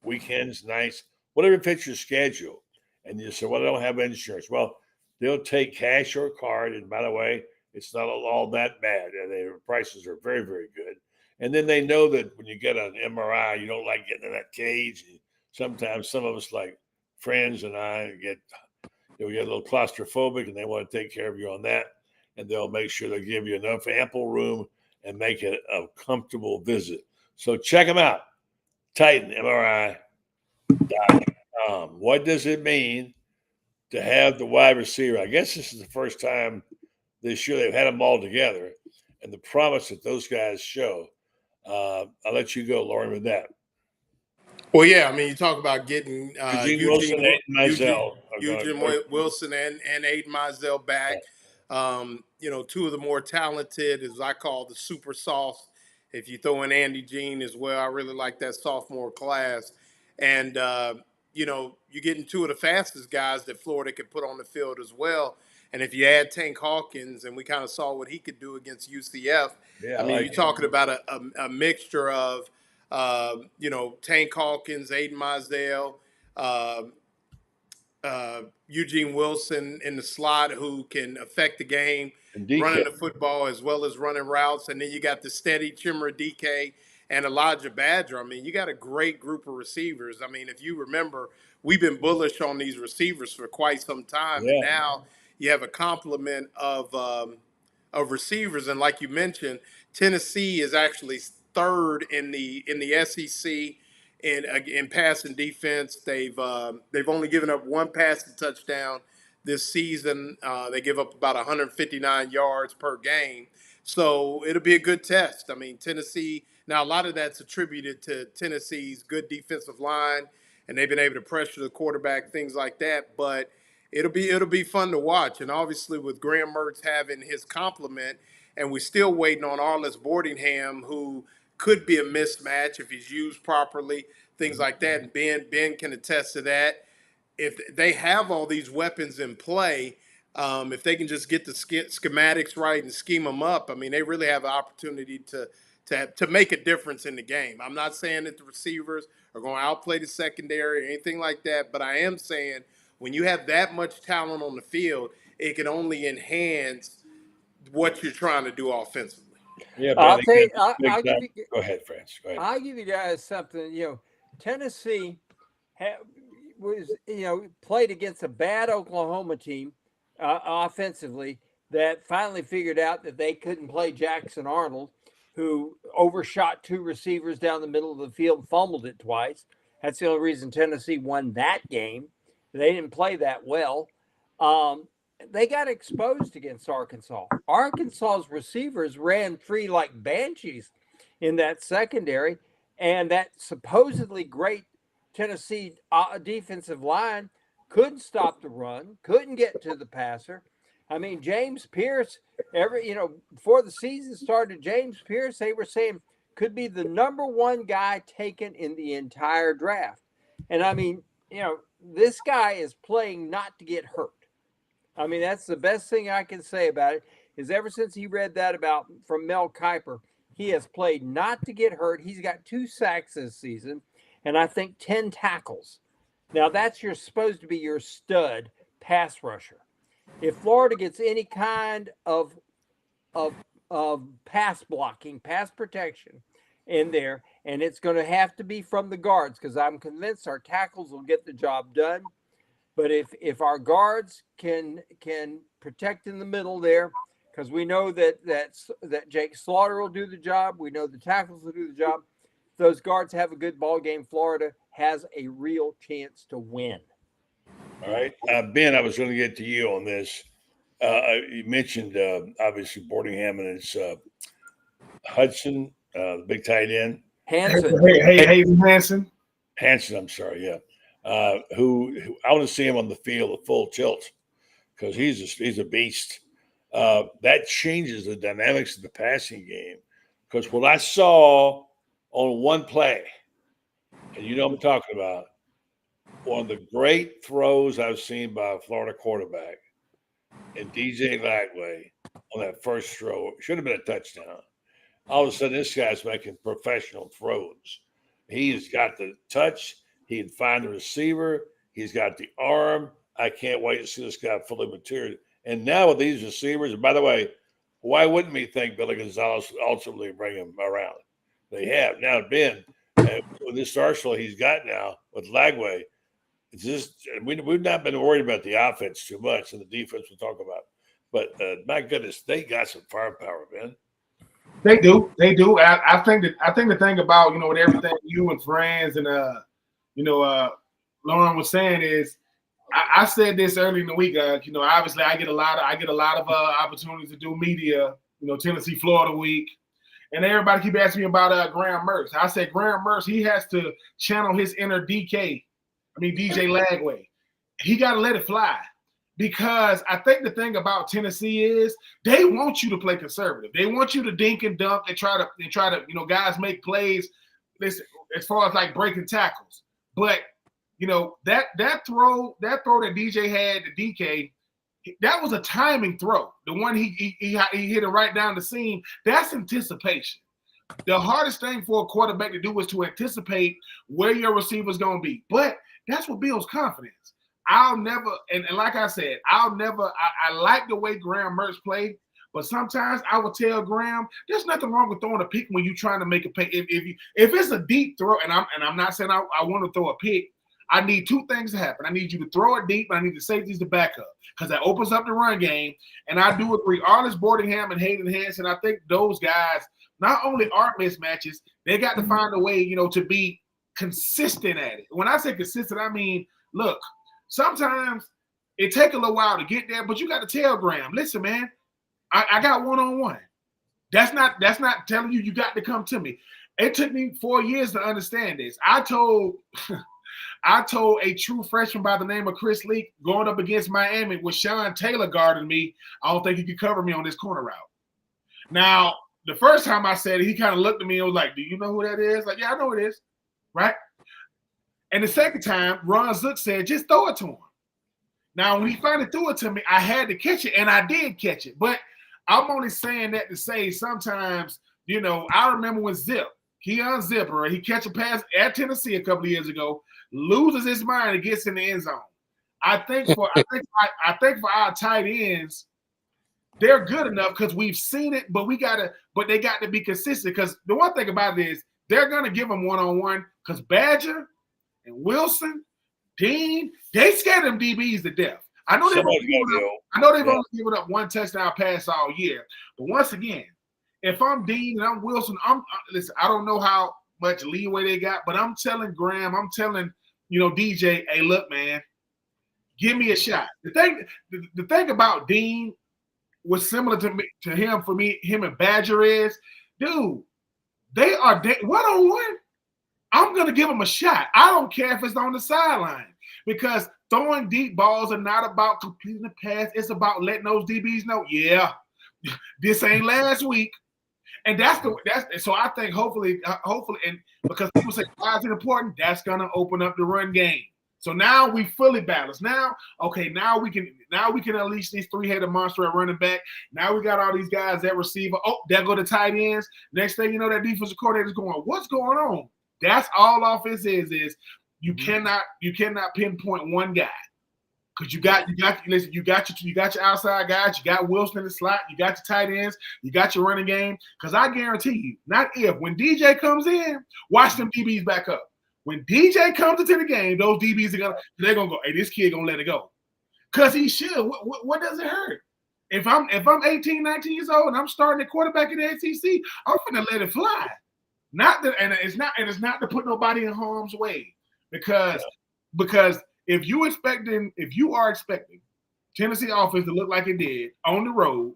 weekends, nights, whatever fits your schedule. And you say, well, I don't have insurance. Well, they'll take cash or card. And by the way, it's not all that bad. And their prices are very, very good. And then they know that when you get an MRI, you don't like getting in that cage. Sometimes some of us, like friends and I, we get a little claustrophobic, and they want to take care of you on that. And they'll make sure they give you enough ample room and make it a comfortable visit. So check them out, TitanMRI.com. What does it mean to have the wide receiver? I guess this is the first time this year they've had them all together, and the promise that those guys show. I'll let you go, Loren, with that. Well, yeah, I mean, you talk about getting Eugene Wilson and Wilson and Aiden Mizell back. Two of the more talented, as I call the super soft. If you throw in Andy Jean as well, I really like that sophomore class. And, you're getting two of the fastest guys that Florida could put on the field as well. And if you add Tank Hawkins, and we kind of saw what he could do against UCF, you're talking about a mixture of, Tank Hawkins, Aiden Mizell, Eugene Wilson in the slot who can affect the game, running the football as well as running routes. And then you got the steady Chimera DK and Elijah Badger. I mean, you got a great group of receivers. I mean, if you remember, we've been bullish on these receivers for quite some time. Yeah. And now you have a complement of receivers. And like you mentioned, Tennessee is actually third in the SEC in passing defense. They've only given up one passing touchdown this season. They give up about 159 yards per game. So it'll be a good test. I mean, Tennessee, now a lot of that's attributed to Tennessee's good defensive line, and they've been able to pressure the quarterback, things like that. But it'll be fun to watch. And obviously with Graham Mertz having his complement, and we're still waiting on Arliss Boardingham, who could be a mismatch if he's used properly, things like that. And Ben can attest to that. If they have all these weapons in play, if they can just get the schematics right and scheme them up, I mean, they really have an opportunity to make a difference in the game. I'm not saying that the receivers are going to outplay the secondary or anything like that, but I am saying when you have that much talent on the field, it can only enhance what you're trying to do offensively. Yeah, I'll tell you, go ahead, Franz. Go ahead. I'll give you guys something. Tennessee played against a bad Oklahoma team offensively that finally figured out that they couldn't play Jackson Arnold, who overshot two receivers down the middle of the field, fumbled it twice. That's the only reason Tennessee won that game. They didn't play that well. They got exposed against Arkansas. Arkansas's receivers ran free like banshees in that secondary, and that supposedly great Tennessee defensive line couldn't stop the run, couldn't get to the passer. I mean, James Pierce, before the season started, James Pierce, they were saying, could be the number one guy taken in the entire draft. And I mean, this guy is playing not to get hurt. I mean, that's the best thing I can say about it, is ever since he read that from Mel Kiper, he has played not to get hurt. He's got 2 sacks this season, and I think 10 tackles. Now, that's supposed to be your stud pass rusher. If Florida gets any kind of pass blocking, pass protection, in there, and it's going to have to be from the guards because I'm convinced our tackles will get the job done. But if our guards can protect in the middle there, because we know that Jake Slaughter will do the job, we know the tackles will do the job. If those guards have a good ball game, Florida has a real chance to win. All right, Ben, I was going to get to you on this. You mentioned obviously Boardingham and it's Hudson, the big tight end. Hanson. Hayden Hanson. Hanson, I'm sorry, yeah. Who I want to see him on the field at full tilt because he's a beast. That changes the dynamics of the passing game. Because what I saw on one play, and you know what I'm talking about, one of the great throws I've seen by a Florida quarterback and DJ Lagway on that first throw. It should have been a touchdown. All of a sudden, this guy's making professional throws. He has got the touch. He can find the receiver. He's got the arm. I can't wait to see this guy fully matured. And now with these receivers, and by the way, why wouldn't we think Billy Gonzalez ultimately bring him around? They have. Now, Ben, with this arsenal he's got now with Lagway, it's just we've not been worried about the offense too much and the defense we'll talk about. But my goodness, they got some firepower, man. They do. I think the thing about, with everything you and Franz and Loren was saying is, I said this early in the week. Obviously I get a lot of opportunities to do media. Tennessee Florida week, and everybody keep asking me about Graham Mertz. I said Graham Mertz, he has to channel his inner DJ Lagway. He got to let it fly. Because I think the thing about Tennessee is they want you to play conservative. They want you to dink and dunk and try to guys make plays. Listen, as far as like breaking tackles, but that throw that DJ had to DK, that was a timing throw. The one he hit it right down the seam. That's anticipation. The hardest thing for a quarterback to do is to anticipate where your receiver's going to be. But that's what builds confidence. I'll never, and like I said, I like the way Graham Mertz played, but sometimes I would tell Graham, there's nothing wrong with throwing a pick when you're trying to make a pick. If it's a deep throw, and I'm not saying I want to throw a pick, I need two things to happen. I need you to throw it deep, and I need the safeties to back up because that opens up the run game. And I do agree, Arliss Boardingham and Hayden Hanson, I think those guys not only aren't mismatches, they got to find a way, to be consistent at it. When I say consistent, I mean, look, sometimes it take a little while to get there, but you got to tell Graham, listen, man, I got one-on-one. That's not telling you got to come to me. It took me 4 years to understand this. I told a true freshman by the name of Chris Leak going up against Miami with Sean Taylor guarding me, I don't think he could cover me on this corner route. Now, the first time I said it, he kind of looked at me and was like, do you know who that is? Like, yeah, I know who it is, right? And the second time, Ron Zook said, just throw it to him. Now, when he finally threw it to me, I had to catch it, and I did catch it. But I'm only saying that to say sometimes, I remember when he unzipper, and he catch a pass at Tennessee a couple of years ago, loses his mind and gets in the end zone. I think for our tight ends, they're good enough because we've seen it, but they got to be consistent. Because the one thing about it is they're gonna give them one-on-one because Badger and Wilson, Dean, they scared them DBs to death. I know they've only given up one touchdown pass all year. But once again, if I'm Dean and I'm Wilson, listen, I don't know how much leeway they got, but I'm telling Graham, I'm telling DJ, hey, look, man, give me a shot. The thing about Dean was similar to him for me, him and Badger is, dude, they are one-on-one. I'm going to give them a shot. I don't care if it's on the sideline because throwing deep balls are not about completing the pass. It's about letting those DBs know, yeah, this ain't last week. And so I think hopefully, and because people say why is it important, that's going to open up the run game. So now we fully balanced. Now we can unleash these three-headed monster at running back. Now we got all these guys at receiver. Oh, there go the tight ends. Next thing you know, that defensive coordinator is going, what's going on? That's all offense is you cannot pinpoint one guy. Because you got your outside guys, you got Wilson in the slot, you got your tight ends, you got your running game. Because I guarantee you, not if, when DJ comes in, watch them DBs back up. When DJ comes into the game, those DBs they're gonna go, hey, this kid gonna let it go. Because he should. What does it hurt? If I'm 18, 19 years old and I'm starting at quarterback in the SEC, I'm gonna let it fly. It's not to put nobody in harm's way. Because if you are expecting Tennessee offense to look like it did on the road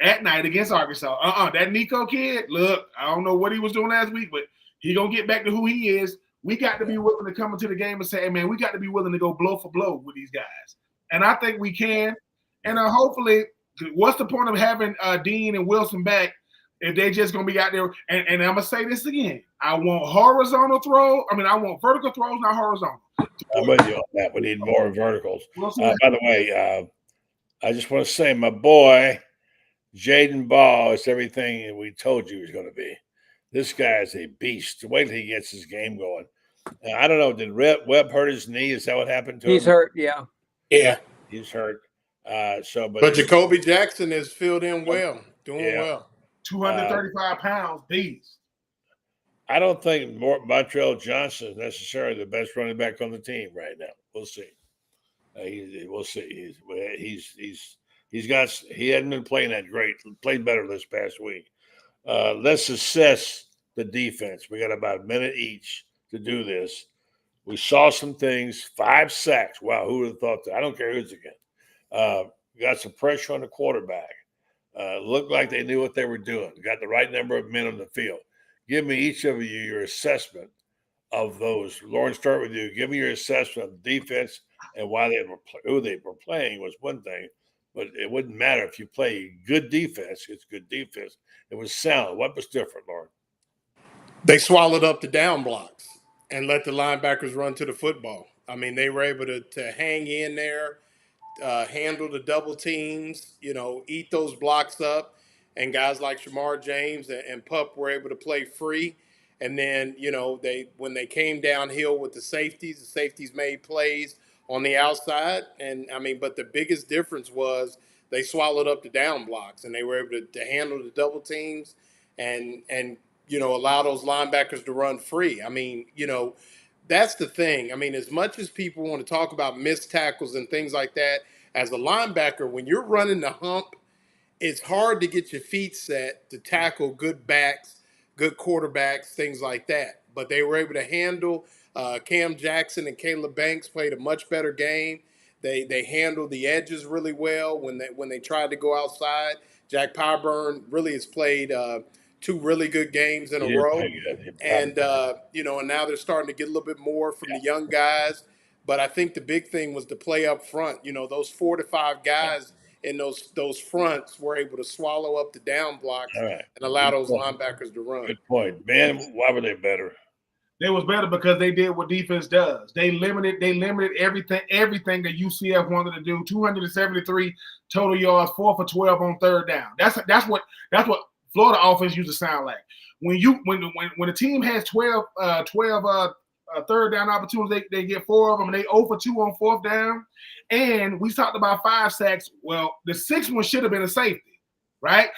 at night against Arkansas, that Nico kid, look, I don't know what he was doing last week, but he gonna get back to who he is. We got to be willing to come into the game and say, hey, man, we got to be willing to go blow for blow with these guys. And I think we can. And hopefully, what's the point of having Dean and Wilson back if they just going to be out there? And I'm going to say this again. I want horizontal throws. I want vertical throws, not horizontal. I'm with you on that. We need more verticals. By the way, I just want to say my boy, Jaden Ball, is everything we told you he was going to be. This guy is a beast. Wait till he gets his game going. I don't know. Did Webb hurt his knee? Is that what happened to him? He's hurt, yeah. Yeah. He's hurt. But Jacoby Jackson is filled in well, doing well. 235 pounds, beast. I don't think Montreal Johnson is necessarily the best running back on the team right now. We'll see. We'll see. He hadn't been playing that great. Played better this past week. Let's assess the defense. We got about a minute each to do this. We saw some things. 5 sacks. Wow, who would have thought that? I don't care who's again. Got some pressure on the quarterback. Looked like they knew what they were doing. Got the right number of men on the field. Give me each of you your assessment of those. Loren, start with you. Give me your assessment of the defense and why who they were playing was one thing, but it wouldn't matter if you play good defense. It's good defense. It was sound. What was different, Loren? They swallowed up the down blocks and let the linebackers run to the football. They were able to hang in there, handle the double teams, eat those blocks up. And guys like Shamar James and Pup were able to play free. And then, when they came downhill with the safeties made plays on the outside. And, but the biggest difference was they swallowed up the down blocks and they were able to handle the double teams and allow those linebackers to run free. That's the thing. As much as people want to talk about missed tackles and things like that, as a linebacker, when you're running the hump, it's hard to get your feet set to tackle good backs, good quarterbacks, things like that. But they were able to handle Cam Jackson and Caleb Banks played a much better game. They handled the edges really well when they tried to go outside. Jack Pyburn really has played 2 really good games in a row. And, and now they're starting to get a little bit more from the young guys. But I think the big thing was the play up front. Those 4 to 5 guys in those fronts were able to swallow up the down blocks and allow those linebackers to run. Good point. Man, why were they better? They was better because they did what defense does. They limited everything that UCF wanted to do. 273 total yards, 4 for 12 on third down. That's what Florida offense used to sound like. When a team has 12 third down opportunities, they get 4 of them, and they 0 for 2 on fourth down. And we talked about 5 sacks. Well, the 6th one should have been a safety, right?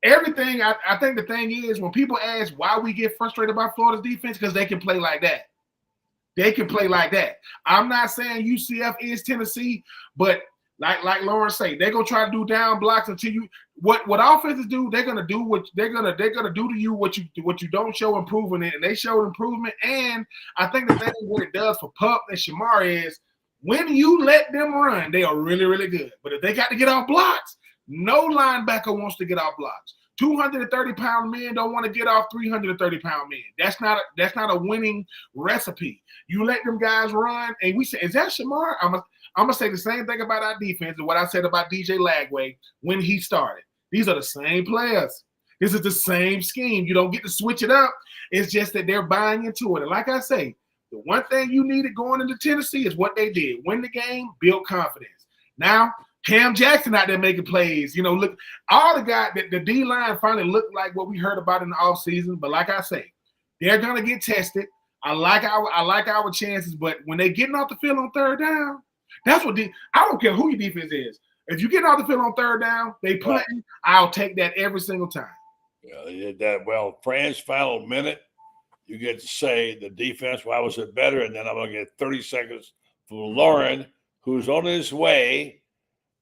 Everything. I think the thing is, when people ask why we get frustrated about Florida's defense, because they can play like that. They can play like that. I'm not saying UCF is Tennessee, but like Loren say, they're gonna try to do down blocks until you. What offenses do? They're gonna do what they're gonna do to you what you don't show improvement in, and they showed improvement. And I think the thing what it does for Pup and Shamar is when you let them run, they are really, really good. But if they got to get off blocks, no linebacker wants to get off blocks. 230-pound men don't want to get off 330-pound men. That's not a winning recipe. You let them guys run, and we say, is that Shamar? I'm gonna say the same thing about our defense and what I said about DJ Lagway when he started. These are the same players. This is the same scheme. You don't get to switch it up. It's just that they're buying into it. And like I say, the one thing you needed going into Tennessee is what they did. Win the game, build confidence. Now, Cam Jackson out there making plays. Look, all the guys, the D-line finally looked like what we heard about in the offseason. But like I say, they're going to get tested. I like our chances. But when they're getting off the field on third down, That's what I don't care who your defense is. If you get off the field on third down, they punting, I'll take that every single time. Yeah, they did that well. Fran's final minute, you get to say the defense, why was it better? And then I'm going to get 30 seconds for Loren, who's on his way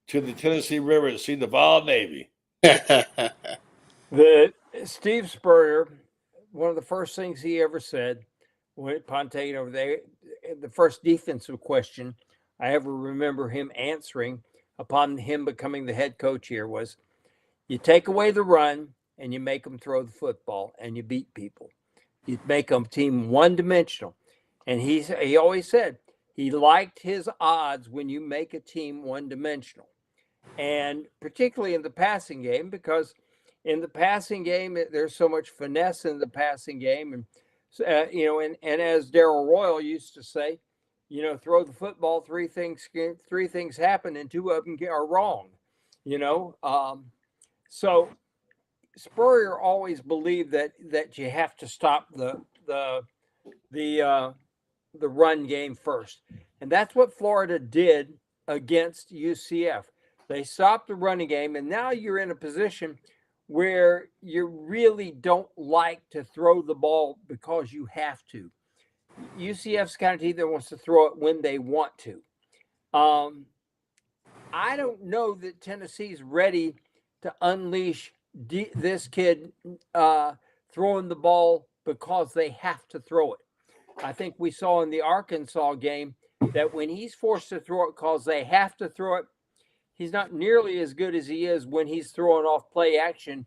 to the Tennessee River to see the Vol Navy. The Steve Spurrier, one of the first things he ever said upon taking over there, the first defensive question I ever remember him answering upon him becoming the head coach here was, you take away the run and you make them throw the football and you beat people. You make them team one-dimensional. And he always said he liked his odds when you make a team one-dimensional. And particularly in the passing game, because in the passing game, there's so much finesse in the passing game. And, and as Darrell Royal used to say, throw the football, three things happen and two of them are wrong, So Spurrier always believed that you have to stop the run game first. And that's what Florida did against UCF. They stopped the running game, and now you're in a position where you really don't like to throw the ball because you have to. UCF's kind of team that wants to throw it when they want to. I don't know that Tennessee's ready to unleash this kid throwing the ball because they have to throw it. I think we saw in the Arkansas game that when he's forced to throw it because they have to throw it, he's not nearly as good as he is when he's throwing off play action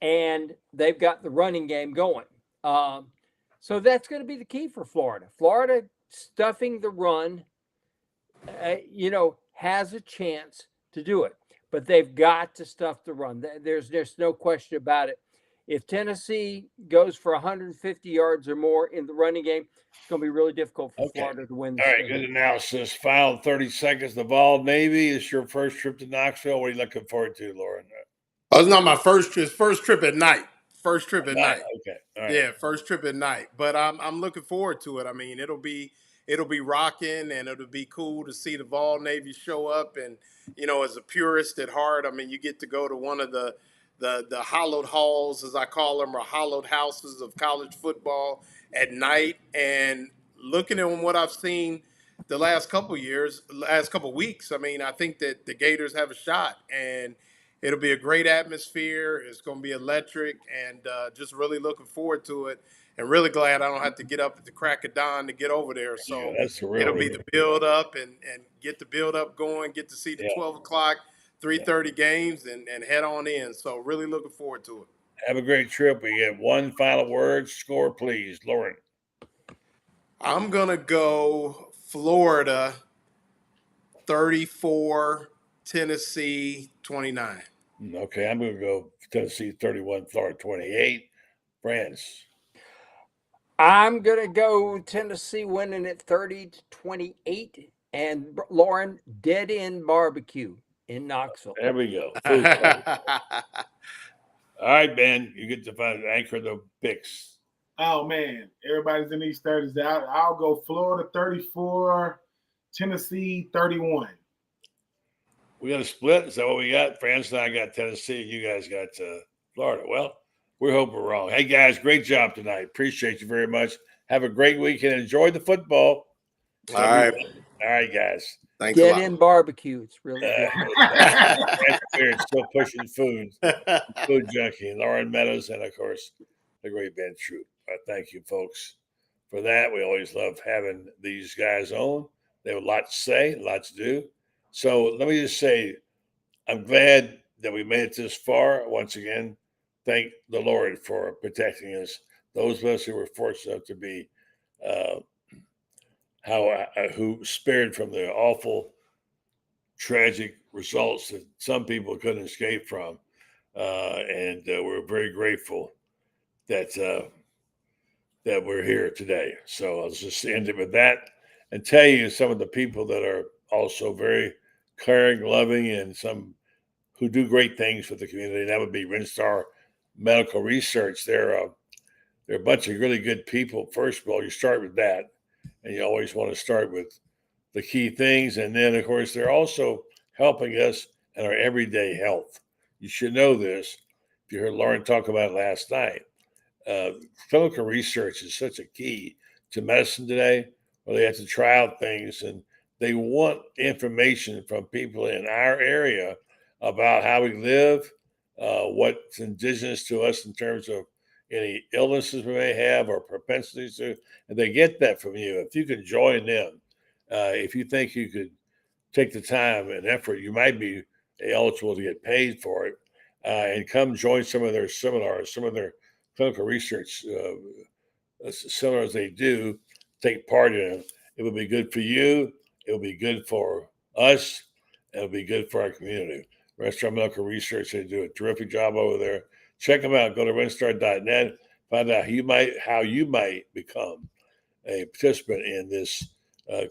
and they've got the running game going. So that's going to be the key for Florida. Florida stuffing the run, has a chance to do it, but they've got to stuff the run. There's no question about it. If Tennessee goes for 150 yards or more in the running game, it's going to be really difficult for Florida to win. All right, good analysis. Final 30 seconds. The Vol Navy is your first trip to Knoxville. What are you looking forward to, Loren? Oh, it's not my first trip. First trip at night. First trip at night. Okay. All right. Yeah, first trip at night. But I'm looking forward to it. I mean, it'll be rocking, and it'll be cool to see the Vol Navy show up. And as a purist at heart, I mean, you get to go to one of the hallowed halls, as I call them, or hallowed houses of college football at night, and looking at what I've seen the last couple weeks. I mean, I think that the Gators have a shot, and it'll be a great atmosphere. It's going to be electric, and just really looking forward to it. And really glad I don't have to get up at the crack of dawn to get over there. So it'll be the build up and get the build up going, get to see the 12 o'clock, 3:30 games and head on in. So really looking forward to it. Have a great trip. We get one final word. Score, please. Loren. I'm going to go Florida 34, Tennessee 29. Okay, I'm going to go Tennessee 31, Florida 28. Franz. I'm going to go Tennessee winning at 30-28 and Loren dead end barbecue in Knoxville. There we go. All right, Ben, you get to anchor the picks. Oh, man. Everybody's in these 30s. I'll go Florida 34, Tennessee 31. We got a split. Is that what we got? Franz and I got Tennessee. You guys got Florida. Well, we hope we're wrong. Hey, guys, great job tonight. Appreciate you very much. Have a great weekend. Enjoy the football. All right. All right, guys. Thanks a lot. Get in barbecue. It's really good. Beard still pushing food junkie. Loren Meadows, and, of course, the great Ben Troop. Thank you, folks, for that. We always love having these guys on. They have a lot to say, a lot to do. So let me just say, I'm glad that we made it this far. Once again, thank the Lord for protecting us. Those of us who were fortunate to be who spared from the awful, tragic results that some people couldn't escape from. And we're very grateful that we're here today. So I'll just end it with that and tell you some of the people that are also very caring, loving, and some who do great things for the community. That would be Rinstar Medical Research. They're a bunch of really good people. First of all, you start with that, and you always want to start with the key things. And then, of course, they're also helping us in our everyday health. You should know this. If you heard Loren talk about it last night, clinical research is such a key to medicine today, where they have to try out things and they want information from people in our area about how we live, what's indigenous to us in terms of any illnesses we may have or propensities to, and they get that from you. If you can join them, if you think you could take the time and effort, you might be eligible to get paid for it, and come join some of their seminars, some of their clinical research seminars they do, take part in it. It would be good for you. It will be good for us. And it'll be good for our community. Restaurant Medical Research, they do a terrific job over there. Check them out. Go to renstar.net. Find out how you might become a participant in this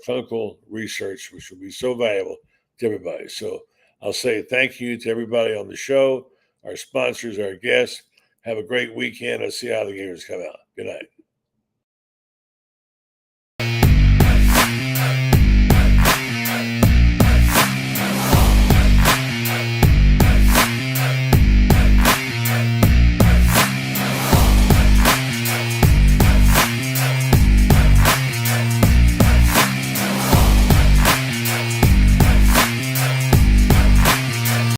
clinical research, which will be so valuable to everybody. So I'll say thank you to everybody on the show, our sponsors, our guests. Have a great weekend. Let's see how the Gators come out. Good night.